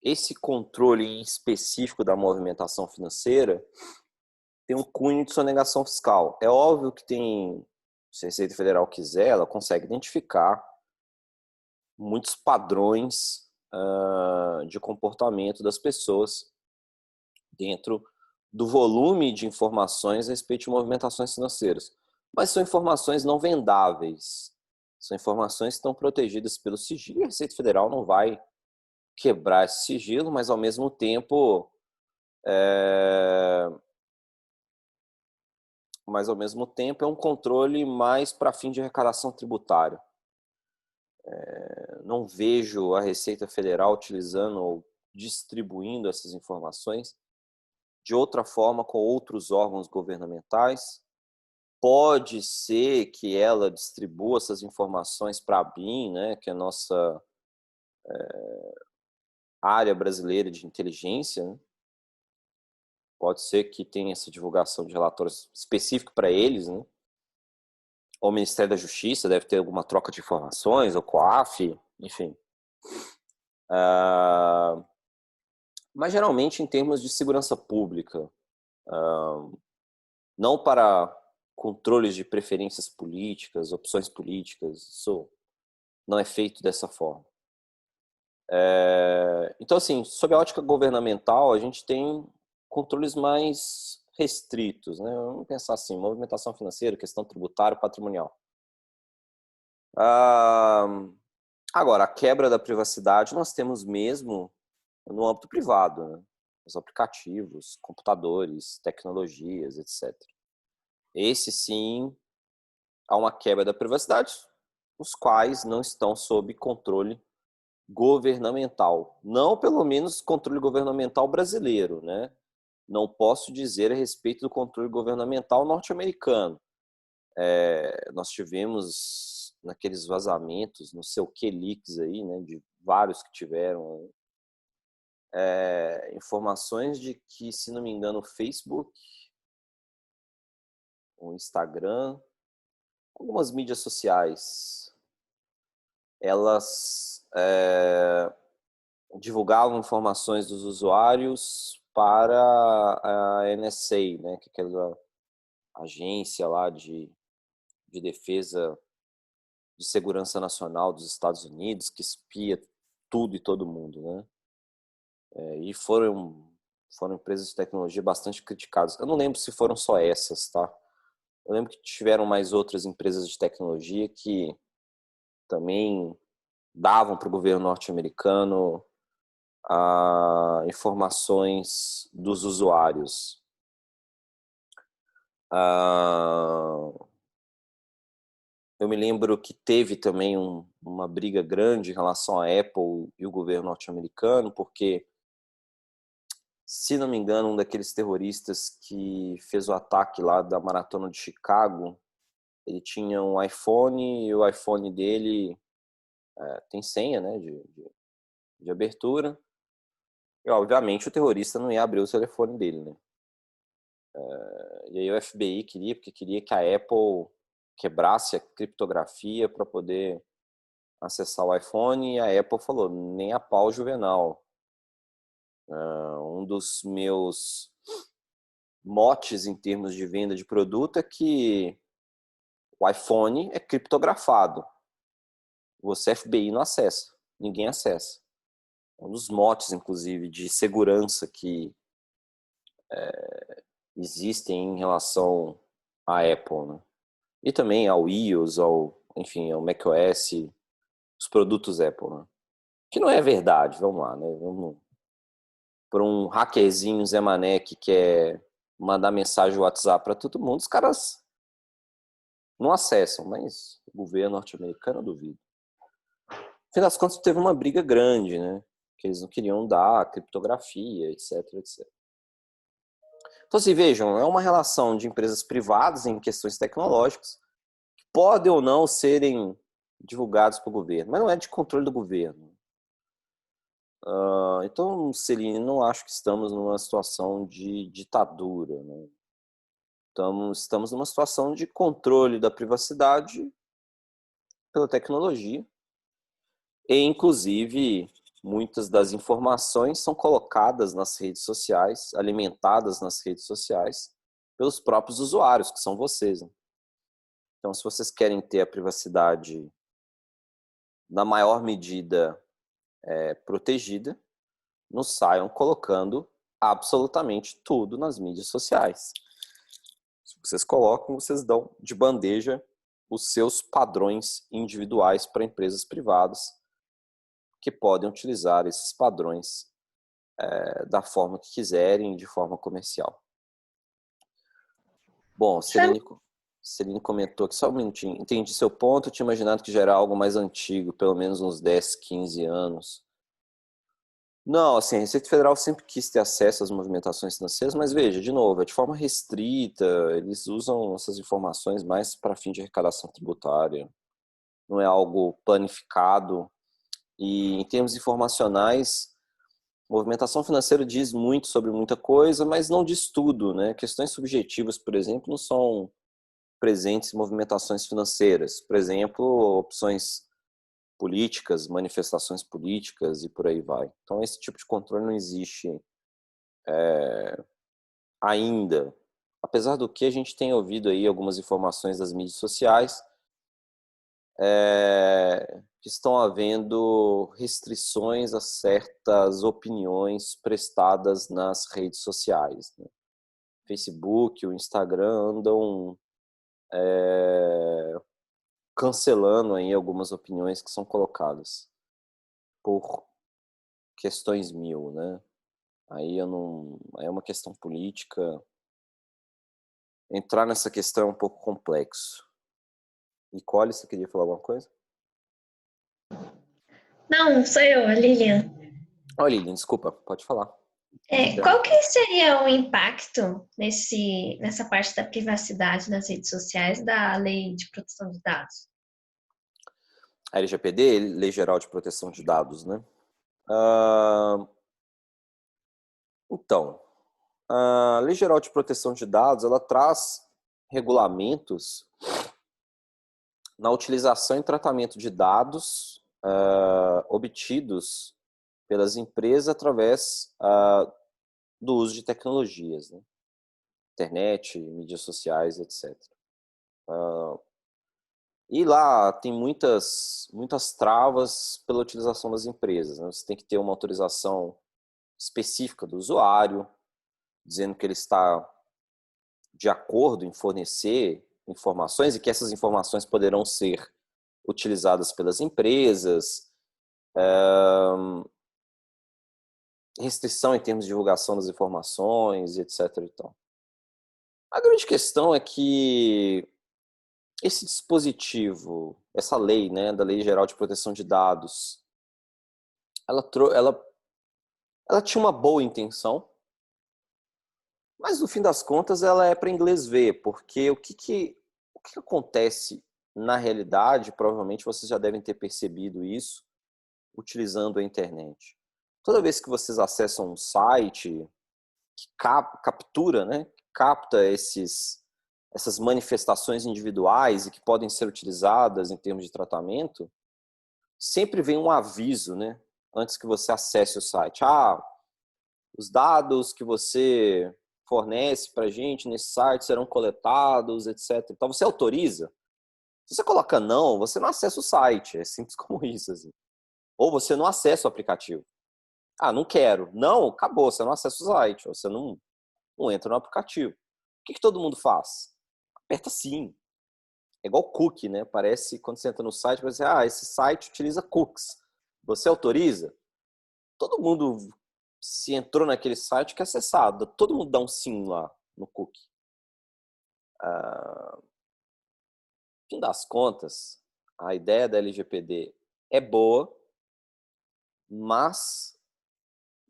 Esse controle em específico da movimentação financeira tem um cunho de sonegação fiscal. É óbvio que se a Receita Federal quiser, ela consegue identificar muitos padrões de comportamento das pessoas dentro do volume de informações a respeito de movimentações financeiras. Mas são informações não vendáveis. São informações que estão protegidas pelo sigilo e a Receita Federal não vai quebrar esse sigilo, mas ao mesmo tempo é um controle mais para fim de arrecadação tributária. Não vejo a Receita Federal utilizando ou distribuindo essas informações de outra forma com outros órgãos governamentais. Pode ser que ela distribua essas informações para a BIM, né, que é a nossa área brasileira de inteligência, né? Pode ser que tenha essa divulgação de relatórios específicos para eles, né? Ou o Ministério da Justiça deve ter alguma troca de informações, ou COAF, enfim. Mas geralmente em termos de segurança pública, não para controles de preferências políticas, opções políticas, isso não é feito dessa forma. Então, assim, sob a ótica governamental, a gente tem controles mais restritos, né? Vamos pensar assim, movimentação financeira, questão tributária, patrimonial. Agora, a quebra da privacidade nós temos mesmo no âmbito privado, né? Os aplicativos, computadores, tecnologias, etc. Esse sim há uma quebra da privacidade, os quais não estão sob controle governamental. Não, pelo menos, controle governamental brasileiro, né? Não posso dizer a respeito do controle governamental norte-americano. Nós tivemos naqueles vazamentos, não sei o que, leaks aí, né, de vários que tiveram, informações de que, se não me engano, o Facebook, o Instagram, algumas mídias sociais, elas divulgavam informações dos usuários para a NSA, né, que é aquela agência lá de defesa de segurança nacional dos Estados Unidos, que espia tudo e todo mundo, né? E foram empresas de tecnologia bastante criticadas. Eu não lembro se foram só essas, tá? Eu lembro que tiveram mais outras empresas de tecnologia que também davam para o governo norte-americano informações dos usuários. Eu me lembro que teve também uma briga grande em relação à Apple e o governo norte-americano, porque, se não me engano, um daqueles terroristas que fez o ataque lá da Maratona de Chicago, ele tinha um iPhone e o iPhone dele tem senha, né, de abertura. E, obviamente, o terrorista não ia abrir o telefone dele, né? E aí o FBI porque queria que a Apple quebrasse a criptografia para poder acessar o iPhone, e a Apple falou, nem a pau, Juvenal. Um dos meus motes em termos de venda de produto é que o iPhone é criptografado. Você, FBI, não acessa. Ninguém acessa. Um dos motes, inclusive, de segurança que existem em relação à Apple, né? E também ao iOS, enfim, ao macOS, os produtos Apple, né? Que não é verdade, vamos lá, né? Vamos por um hackerzinho Zé Mané que quer mandar mensagem no WhatsApp para todo mundo, os caras não acessam, mas o governo norte-americano eu duvido. No fim das contas, teve uma briga grande, né? Que eles não queriam dar criptografia, etc, etc. Então, assim, vejam, é uma relação de empresas privadas em questões tecnológicas que podem ou não serem divulgados para o governo, mas não é de controle do governo. Então, Celine, não acho que estamos numa situação de ditadura, né? Estamos numa situação de controle da privacidade pela tecnologia e, inclusive, muitas das informações são colocadas nas redes sociais, alimentadas nas redes sociais pelos próprios usuários, que são vocês, né? Então, se vocês querem ter a privacidade na maior medida protegida, não saiam colocando absolutamente tudo nas mídias sociais. Se vocês colocam, vocês dão de bandeja os seus padrões individuais para empresas privadas que podem utilizar esses padrões da forma que quiserem, de forma comercial. Bom, Celine comentou aqui, só um minutinho, entendi seu ponto, eu tinha imaginado que já era algo mais antigo, pelo menos uns 10, 15 anos. Não, assim, a Receita Federal sempre quis ter acesso às movimentações financeiras, mas veja, de novo, é de forma restrita, eles usam essas informações mais para fim de arrecadação tributária, não é algo planificado. E em termos informacionais, movimentação financeira diz muito sobre muita coisa, mas não diz tudo, né? Questões subjetivas, por exemplo, não são presentes em movimentações financeiras. Por exemplo, opções políticas, manifestações políticas e por aí vai. Então, esse tipo de controle não existe ainda. Apesar do que a gente tem ouvido aí algumas informações das mídias sociais, que estão havendo restrições a certas opiniões prestadas nas redes sociais, né? Facebook, o Instagram andam cancelando aí algumas opiniões que são colocadas por questões mil, né? Aí eu não, é uma questão política. Entrar nessa questão é um pouco complexo. Nicole, você queria falar alguma coisa? Não, sou eu, a Lilian. Olha, Lilian, desculpa, pode falar. Qual Interrompi. que seria o impacto nessa parte da privacidade das redes sociais da Lei de Proteção de Dados? A LGPD, Lei Geral de Proteção de Dados, né? Ah, então, a Lei Geral de Proteção de Dados, ela traz regulamentos na utilização e tratamento de dados obtidos pelas empresas através do uso de tecnologias, né? Internet, mídias sociais, etc. E lá tem muitas travas pela utilização das empresas, né? Você tem que ter uma autorização específica do usuário, dizendo que ele está de acordo em fornecer informações e que essas informações poderão ser utilizadas pelas empresas, restrição em termos de divulgação das informações, etc. Então, a grande questão é que esse dispositivo, essa lei, né, da Lei Geral de Proteção de Dados, ela tinha uma boa intenção, mas no fim das contas ela é para inglês ver, porque o que acontece na realidade, provavelmente vocês já devem ter percebido isso utilizando a internet. Toda vez que vocês acessam um site que captura, né, capta essas manifestações individuais e que podem ser utilizadas em termos de tratamento, sempre vem um aviso, né, antes que você acesse o site. Os dados que você fornece para a gente nesse site serão coletados, etc. Então você autoriza. Se você coloca não, você não acessa o site. É simples como isso. Assim. Ou você não acessa o aplicativo. Não quero. Não, acabou. Você não acessa o site. Você não entra no aplicativo. O que todo mundo faz? Aperta sim. É igual cookie, né? Parece quando você entra no site, você esse site utiliza cookies. Você autoriza? Todo mundo, se entrou naquele site, quer acessar. Todo mundo dá um sim lá no cookie. No fim das contas, a ideia da LGPD é boa, mas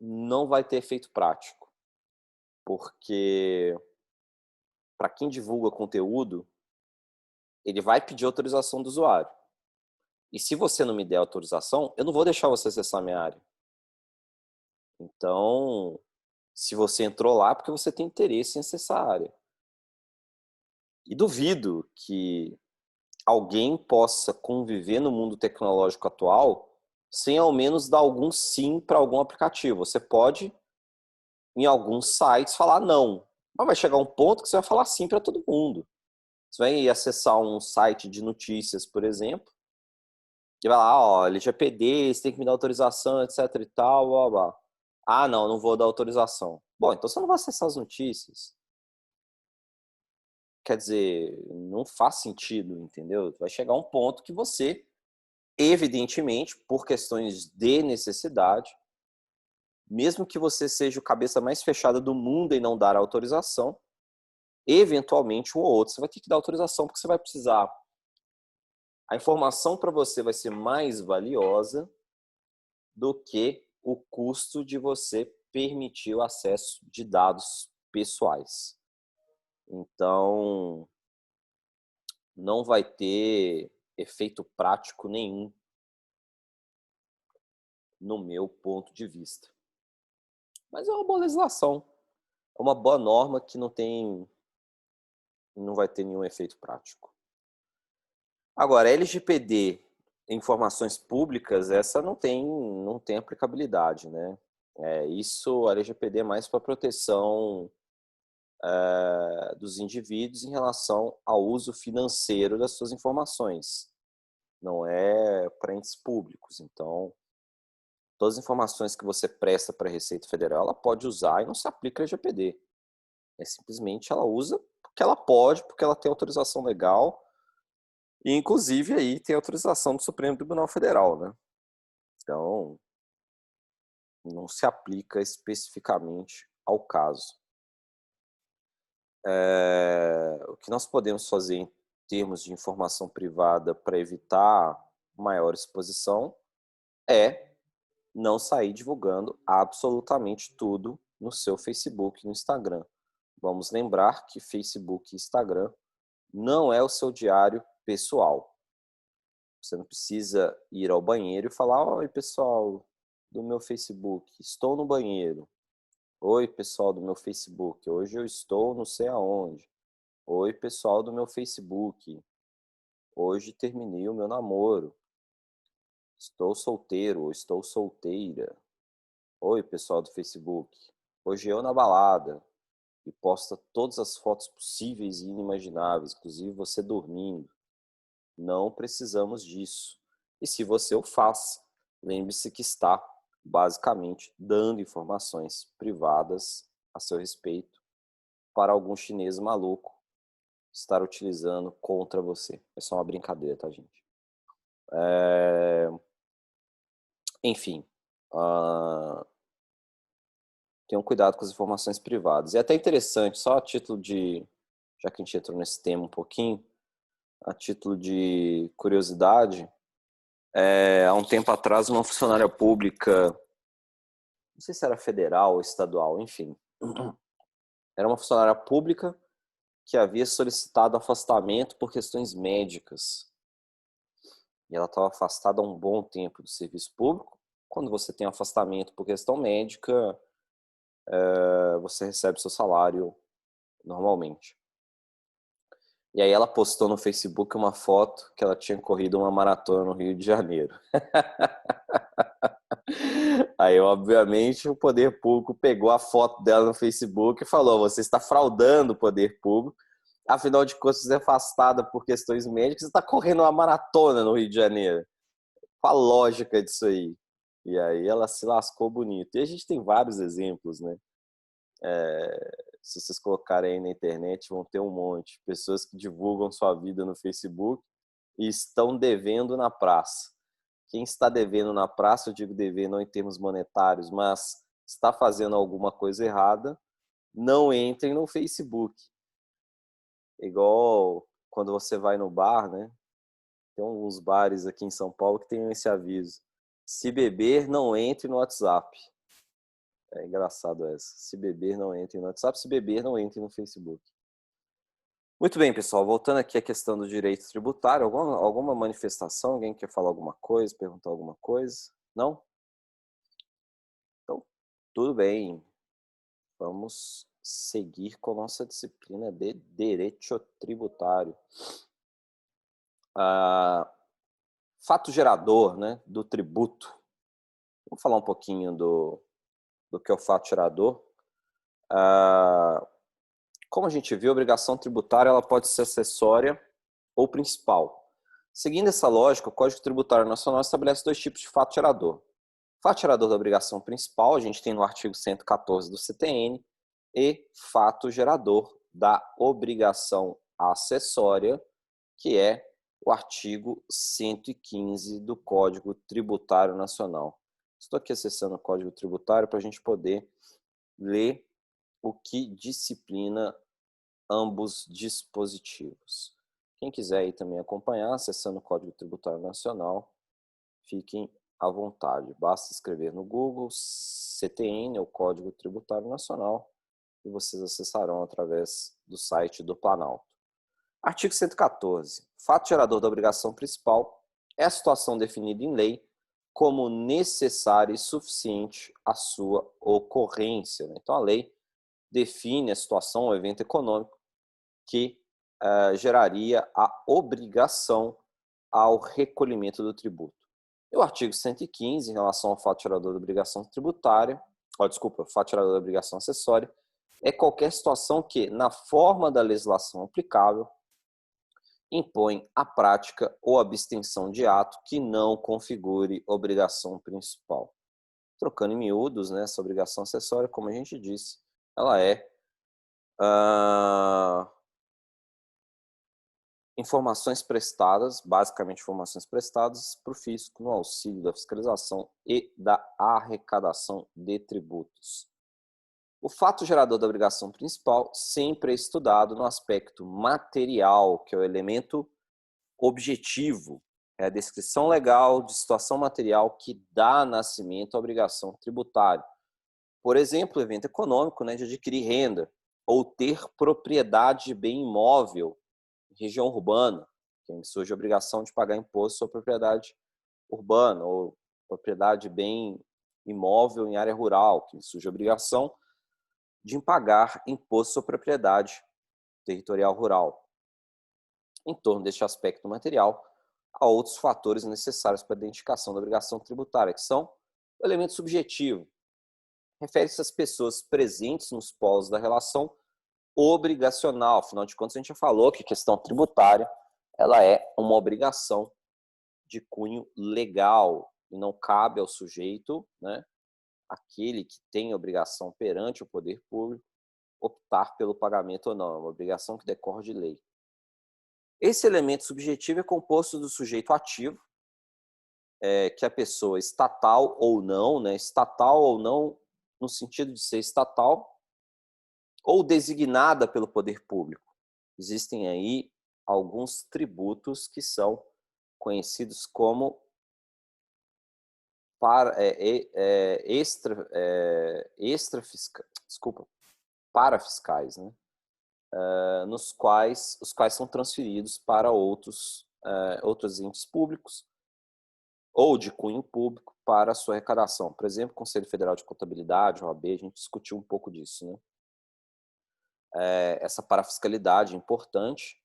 não vai ter efeito prático. Porque para quem divulga conteúdo, ele vai pedir autorização do usuário. E se você não me der autorização, eu não vou deixar você acessar a minha área. Então, se você entrou lá, é porque você tem interesse em acessar a área. E duvido que alguém possa conviver no mundo tecnológico atual sem ao menos dar algum sim para algum aplicativo. Você pode, em alguns sites, falar não. Mas vai chegar um ponto que você vai falar sim para todo mundo. Você vai acessar um site de notícias, por exemplo, e vai lá, LGPD, você tem que me dar autorização, etc e tal, blá, blá. Não vou dar autorização. Bom, então você não vai acessar as notícias. Quer dizer, não faz sentido, entendeu? Vai chegar um ponto que você, evidentemente, por questões de necessidade, mesmo que você seja o cabeça mais fechada do mundo em não dar autorização, eventualmente um ou outro você vai ter que dar autorização, porque você vai precisar. A informação para você vai ser mais valiosa do que o custo de você permitir o acesso de dados pessoais. Então, não vai ter efeito prático nenhum, no meu ponto de vista. Mas é uma boa legislação. É uma boa norma que não vai ter nenhum efeito prático. Agora, LGPD, informações públicas, essa não tem aplicabilidade, né? Isso, a LGPD é mais para proteção dos indivíduos em relação ao uso financeiro das suas informações. Não é para entes públicos. Então, todas as informações que você presta para a Receita Federal, ela pode usar e não se aplica a LGPD. Simplesmente ela usa porque ela pode, porque ela tem autorização legal e, inclusive, aí tem autorização do Supremo Tribunal Federal, né? Então, não se aplica especificamente ao caso. O que nós podemos fazer em termos de informação privada para evitar maior exposição é não sair divulgando absolutamente tudo no seu Facebook e no Instagram. Vamos lembrar que Facebook e Instagram não é o seu diário pessoal. Você não precisa ir ao banheiro e falar: oi, pessoal do meu Facebook, estou no banheiro. Oi, pessoal do meu Facebook, hoje eu estou não sei aonde. Oi, pessoal do meu Facebook, hoje terminei o meu namoro. Estou solteiro ou estou solteira. Oi, pessoal do Facebook, hoje eu na balada. E posta todas as fotos possíveis e inimagináveis, inclusive você dormindo. Não precisamos disso. E se você o faz, lembre-se que está, basicamente, dando informações privadas a seu respeito para algum chinês maluco estar utilizando contra você. É só uma brincadeira, tá, gente? Enfim, tenham cuidado com as informações privadas. E é até interessante, só a título de, já que a gente entrou nesse tema um pouquinho, a título de curiosidade, há um tempo atrás uma funcionária pública, não sei se era federal ou estadual, enfim, era uma funcionária pública que havia solicitado afastamento por questões médicas. E ela estava afastada há um bom tempo do serviço público. Quando você tem afastamento por questão médica, você recebe seu salário normalmente. E aí ela postou no Facebook uma foto que ela tinha corrido uma maratona no Rio de Janeiro. Aí, obviamente, o poder público pegou a foto dela no Facebook e falou: você está fraudando o poder público, afinal de contas, você é afastada por questões médicas, você está correndo uma maratona no Rio de Janeiro. Qual a lógica disso aí? E aí ela se lascou bonito. E a gente tem vários exemplos, né? Se vocês colocarem aí na internet, vão ter um monte. Pessoas que divulgam sua vida no Facebook e estão devendo na praça. Quem está devendo na praça, eu digo dever não em termos monetários, mas está fazendo alguma coisa errada, não entrem no Facebook. Igual quando você vai no bar, né? Tem alguns bares aqui em São Paulo que tem esse aviso: se beber, não entre no WhatsApp. É engraçado essa. Se beber, não entre no WhatsApp. Se beber, não entre no Facebook. Muito bem, pessoal. Voltando aqui à questão do direito tributário. Alguma manifestação? Alguém quer falar alguma coisa? Perguntar alguma coisa? Não? Então, tudo bem. Vamos seguir com a nossa disciplina de direito tributário. Fato gerador, né, do tributo. Vamos falar um pouquinho do que é o fato gerador. Como a gente viu, a obrigação tributária ela pode ser acessória ou principal. Seguindo essa lógica, o Código Tributário Nacional estabelece dois tipos de fato gerador. Fato gerador da obrigação principal, a gente tem no artigo 114 do CTN, e fato gerador da obrigação acessória, que é o artigo 115 do Código Tributário Nacional. Estou aqui acessando o Código Tributário para a gente poder ler o que disciplina ambos dispositivos. Quem quiser aí também acompanhar, acessando o Código Tributário Nacional, fiquem à vontade. Basta escrever no Google CTN, o Código Tributário Nacional, e vocês acessarão através do site do Planalto. Artigo 114. Fato gerador da obrigação principal é a situação definida em lei como necessária e suficiente à sua ocorrência. Então, a lei define a situação ou evento econômico que geraria a obrigação ao recolhimento do tributo. E o artigo 115, em relação ao fato gerador da obrigação tributária, fato gerador da obrigação acessória, é qualquer situação que, na forma da legislação aplicável, impõe a prática ou abstenção de ato que não configure obrigação principal. Trocando em miúdos, né, essa obrigação acessória, como a gente disse, ela é informações prestadas, basicamente informações prestadas para o fisco no auxílio da fiscalização e da arrecadação de tributos. O fato gerador da obrigação principal sempre é estudado no aspecto material, que é o elemento objetivo, é a descrição legal de situação material que dá nascimento à obrigação tributária. Por exemplo, o evento econômico, né, de adquirir renda ou ter propriedade de bem imóvel em região urbana, que surge a obrigação de pagar imposto sobre propriedade urbana ou propriedade de bem imóvel em área rural, que surge a obrigação de pagar imposto sobre propriedade territorial rural. Em torno deste aspecto material, há outros fatores necessários para a identificação da obrigação tributária, que são o elemento subjetivo. Refere-se às pessoas presentes nos polos da relação obrigacional. Afinal de contas, a gente já falou que a questão tributária ela é uma obrigação de cunho legal e não cabe ao sujeito, né, aquele que tem obrigação perante o poder público, optar pelo pagamento ou não. É uma obrigação que decorre de lei. Esse elemento subjetivo é composto do sujeito ativo, que é a pessoa estatal ou não, né? Estatal ou não no sentido de ser estatal, ou designada pelo poder público. Existem aí alguns tributos que são conhecidos como parafiscais, né? Os quais são transferidos para outros entes públicos ou de cunho público para a sua arrecadação. Por exemplo, Conselho Federal de Contabilidade, OAB, a gente discutiu um pouco disso, né? Essa parafiscalidade é importante.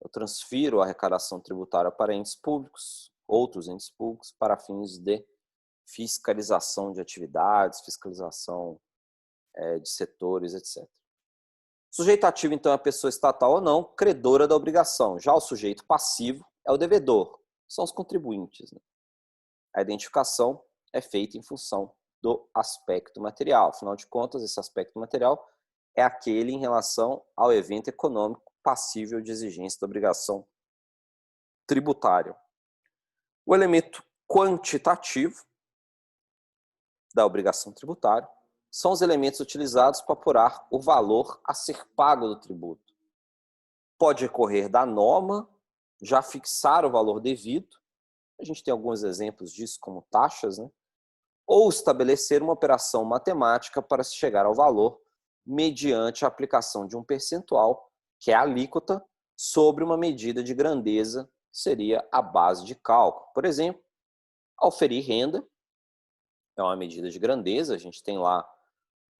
Eu transfiro a arrecadação tributária para entes públicos, outros entes públicos, para fins de fiscalização de atividades, fiscalização de setores, etc. O sujeito ativo, então, é a pessoa estatal ou não, credora da obrigação. Já o sujeito passivo é o devedor, são os contribuintes, né? A identificação é feita em função do aspecto material. Afinal de contas, esse aspecto material é aquele em relação ao evento econômico passível de exigência da obrigação tributária. O elemento quantitativo da obrigação tributária são os elementos utilizados para apurar o valor a ser pago do tributo. Pode decorrer da norma, já fixar o valor devido, a gente tem alguns exemplos disso como taxas, né? Ou estabelecer uma operação matemática para se chegar ao valor mediante a aplicação de um percentual, que é a alíquota, sobre uma medida de grandeza, que seria a base de cálculo. Por exemplo, auferir renda é uma medida de grandeza, a gente tem lá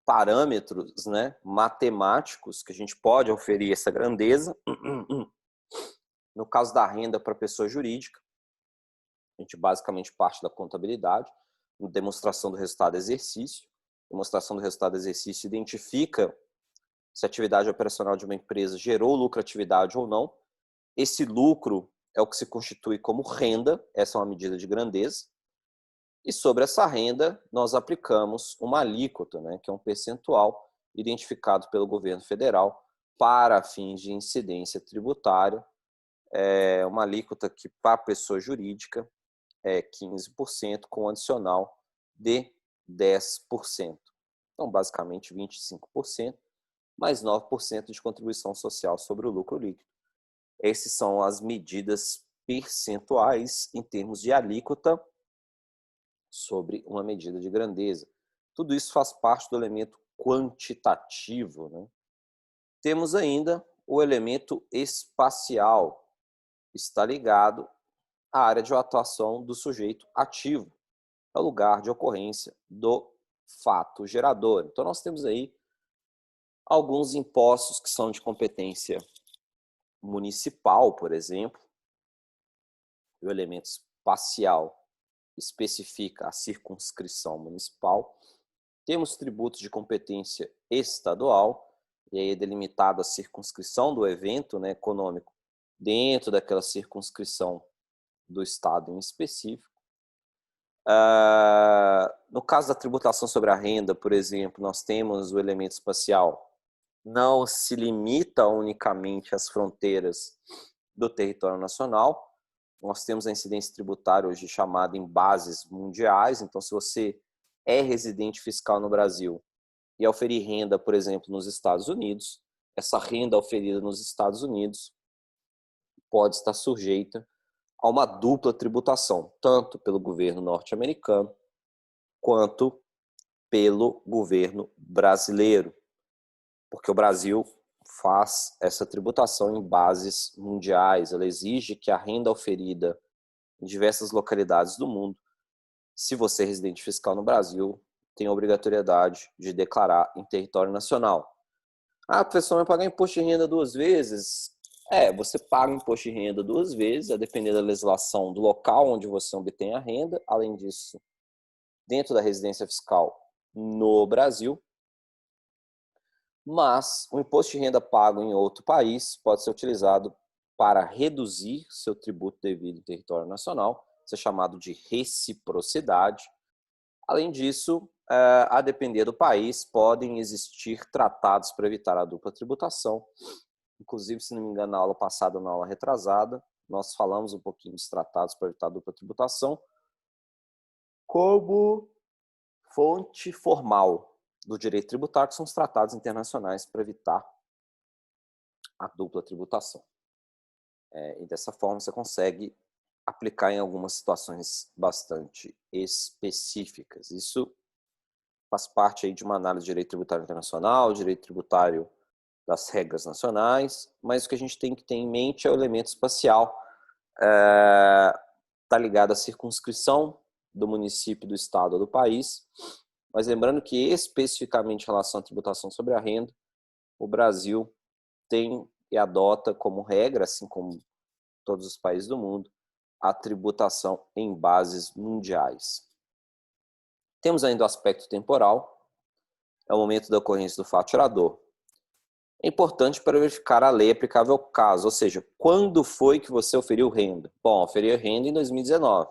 parâmetros, né, matemáticos que a gente pode auferir essa grandeza. No caso da renda para pessoa jurídica, a gente basicamente parte da contabilidade, demonstração do resultado do exercício. Demonstração do resultado do exercício identifica se a atividade operacional de uma empresa gerou lucratividade ou não. Esse lucro é o que se constitui como renda, essa é uma medida de grandeza. E sobre essa renda, nós aplicamos uma alíquota, né, que é um percentual identificado pelo governo federal para fins de incidência tributária. É uma alíquota que, para a pessoa jurídica, é 15%, com um adicional de 10%. Então, basicamente, 25%, mais 9% de contribuição social sobre o lucro líquido. Essas são as medidas percentuais em termos de alíquota sobre uma medida de grandeza. Tudo isso faz parte do elemento quantitativo, né? Temos ainda o elemento espacial, está ligado à área de atuação do sujeito ativo, é o lugar de ocorrência do fato gerador. Então, nós temos aí alguns impostos que são de competência municipal, por exemplo. O elemento espacial especifica a circunscrição municipal. Temos tributos de competência estadual, e aí é delimitada a circunscrição do evento, né, econômico dentro daquela circunscrição do estado em específico. No caso da tributação sobre a renda, por exemplo, nós temos o elemento espacial. Não se limita unicamente às fronteiras do território nacional. Nós temos a incidência tributária hoje chamada em bases mundiais. Então, se você é residente fiscal no Brasil e oferir renda, por exemplo, nos Estados Unidos, essa renda oferida nos Estados Unidos pode estar sujeita a uma dupla tributação, tanto pelo governo norte-americano quanto pelo governo brasileiro, porque o Brasil faz essa tributação em bases mundiais. Ela exige que a renda oferida em diversas localidades do mundo, se você é residente fiscal no Brasil, tem a obrigatoriedade de declarar em território nacional. Ah, professor, vai pagar imposto de renda 2 vezes? Você paga imposto de renda 2 vezes, a depender da legislação do local onde você obtém a renda. Além disso, dentro da residência fiscal no Brasil. Mas o imposto de renda pago em outro país pode ser utilizado para reduzir seu tributo devido em território nacional. Isso é chamado de reciprocidade. Além disso, a depender do país, podem existir tratados para evitar a dupla tributação. Inclusive, se não me engano, na aula passada ou na aula retrasada, nós falamos um pouquinho dos tratados para evitar a dupla tributação como fonte formal do direito tributário, que são os tratados internacionais para evitar a dupla tributação. E dessa forma você consegue aplicar em algumas situações bastante específicas. Isso faz parte aí de uma análise de direito tributário internacional, direito tributário das regras nacionais, mas o que a gente tem que ter em mente é o elemento espacial, está ligado à circunscrição do município, do estado ou do país. Mas lembrando que especificamente em relação à tributação sobre a renda, o Brasil tem e adota como regra, assim como todos os países do mundo, a tributação em bases mundiais. Temos ainda o aspecto temporal, é o momento da ocorrência do fato gerador. É importante para verificar a lei aplicável ao caso, ou seja, quando foi que você oferiu renda? Bom, oferi renda em 2019.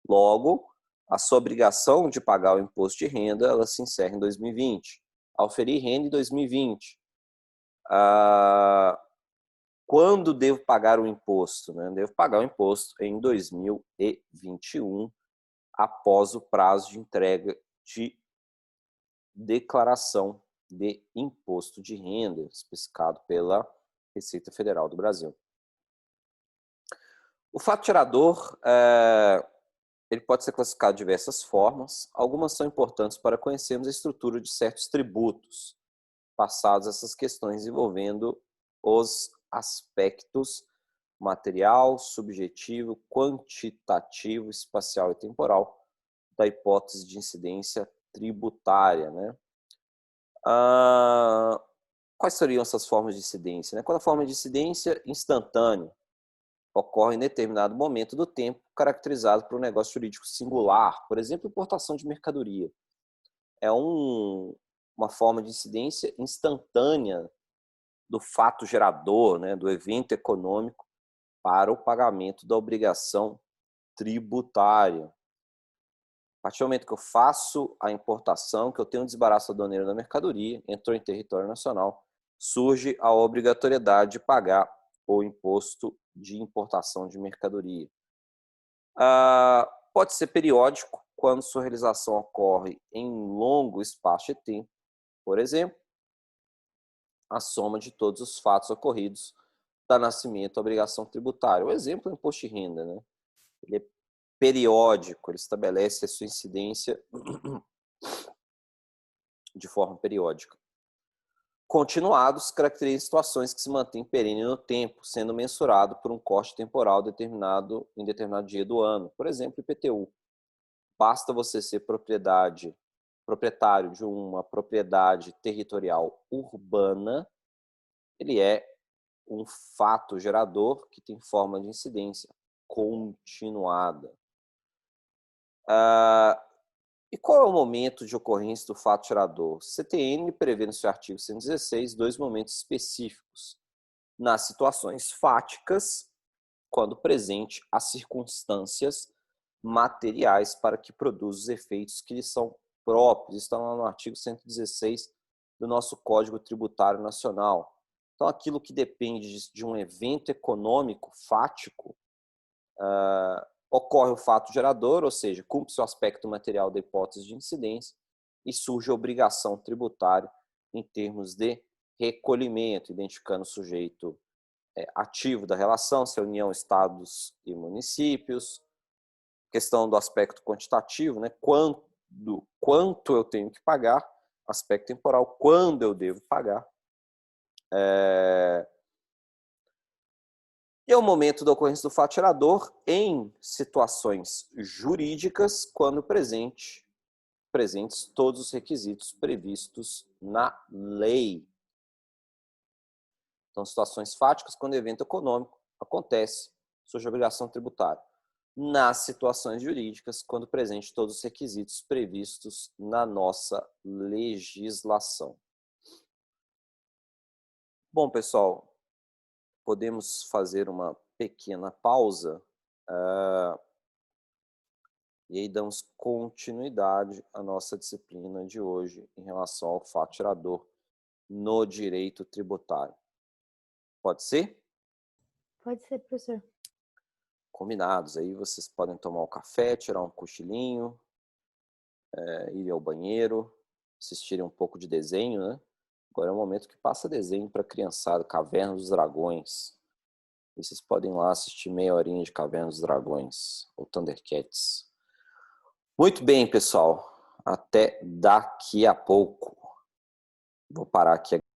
Logo, a sua obrigação de pagar o imposto de renda, ela se encerra em 2020. Ao oferir renda em 2020. Quando devo pagar o imposto? Devo pagar o imposto em 2021, após o prazo de entrega de declaração de imposto de renda, especificado pela Receita Federal do Brasil. O fato gerador, ele pode ser classificado de diversas formas. Algumas são importantes para conhecermos a estrutura de certos tributos, passados essas questões envolvendo os aspectos material, subjetivo, quantitativo, espacial e temporal da hipótese de incidência tributária, Quais seriam essas formas de incidência? Quando a forma de incidência instantânea ocorre em determinado momento do tempo, caracterizado por um negócio jurídico singular, por exemplo, importação de mercadoria. É uma forma de incidência instantânea do fato gerador, do evento econômico para o pagamento da obrigação tributária. A partir do momento que eu faço a importação, que eu tenho um desembaraço aduaneiro da mercadoria, entrou em território nacional, surge a obrigatoriedade de pagar o imposto de importação de mercadoria. Pode ser periódico, quando sua realização ocorre em longo espaço de tempo. Por exemplo, a soma de todos os fatos ocorridos da nascimento à obrigação tributária. O exemplo é o imposto de renda. Ele é periódico, ele estabelece a sua incidência de forma periódica. Continuados caracterizam situações que se mantêm perene no tempo, sendo mensurado por um corte temporal determinado em determinado dia do ano. Por exemplo, IPTU. Basta você ser proprietário de uma propriedade territorial urbana, ele é um fato gerador que tem forma de incidência continuada. E qual é o momento de ocorrência do fato gerador? O CTN prevê no seu artigo 116 2 momentos específicos. Nas situações fáticas, quando presente as circunstâncias materiais para que produza os efeitos que lhe são próprios. Estão lá no artigo 116 do nosso Código Tributário Nacional. Então, aquilo que depende de um evento econômico fático, ocorre o fato gerador, ou seja, cumpre-se o aspecto material da hipótese de incidência e surge a obrigação tributária em termos de recolhimento, identificando o sujeito ativo da relação, se é União, Estados e municípios, questão do aspecto quantitativo, né? Quanto eu tenho que pagar, aspecto temporal, quando eu devo pagar. E é o momento da ocorrência do fato gerador em situações jurídicas, quando presentes todos os requisitos previstos na lei. Então, situações fáticas, quando o evento econômico acontece, surge obrigação tributária. Nas situações jurídicas, quando presente todos os requisitos previstos na nossa legislação. Bom, pessoal, podemos fazer uma pequena pausa e aí damos continuidade à nossa disciplina de hoje em relação ao fato gerador no direito tributário. Pode ser? Pode ser, professor. Combinados. Aí vocês podem tomar um café, tirar um cochilinho, ir ao banheiro, assistirem um pouco de desenho, né? Agora é o momento que passa desenho para a criançada, Caverna dos Dragões. E vocês podem ir lá assistir meia horinha de Caverna dos Dragões, ou Thundercats. Muito bem, pessoal. Até daqui a pouco. Vou parar aqui a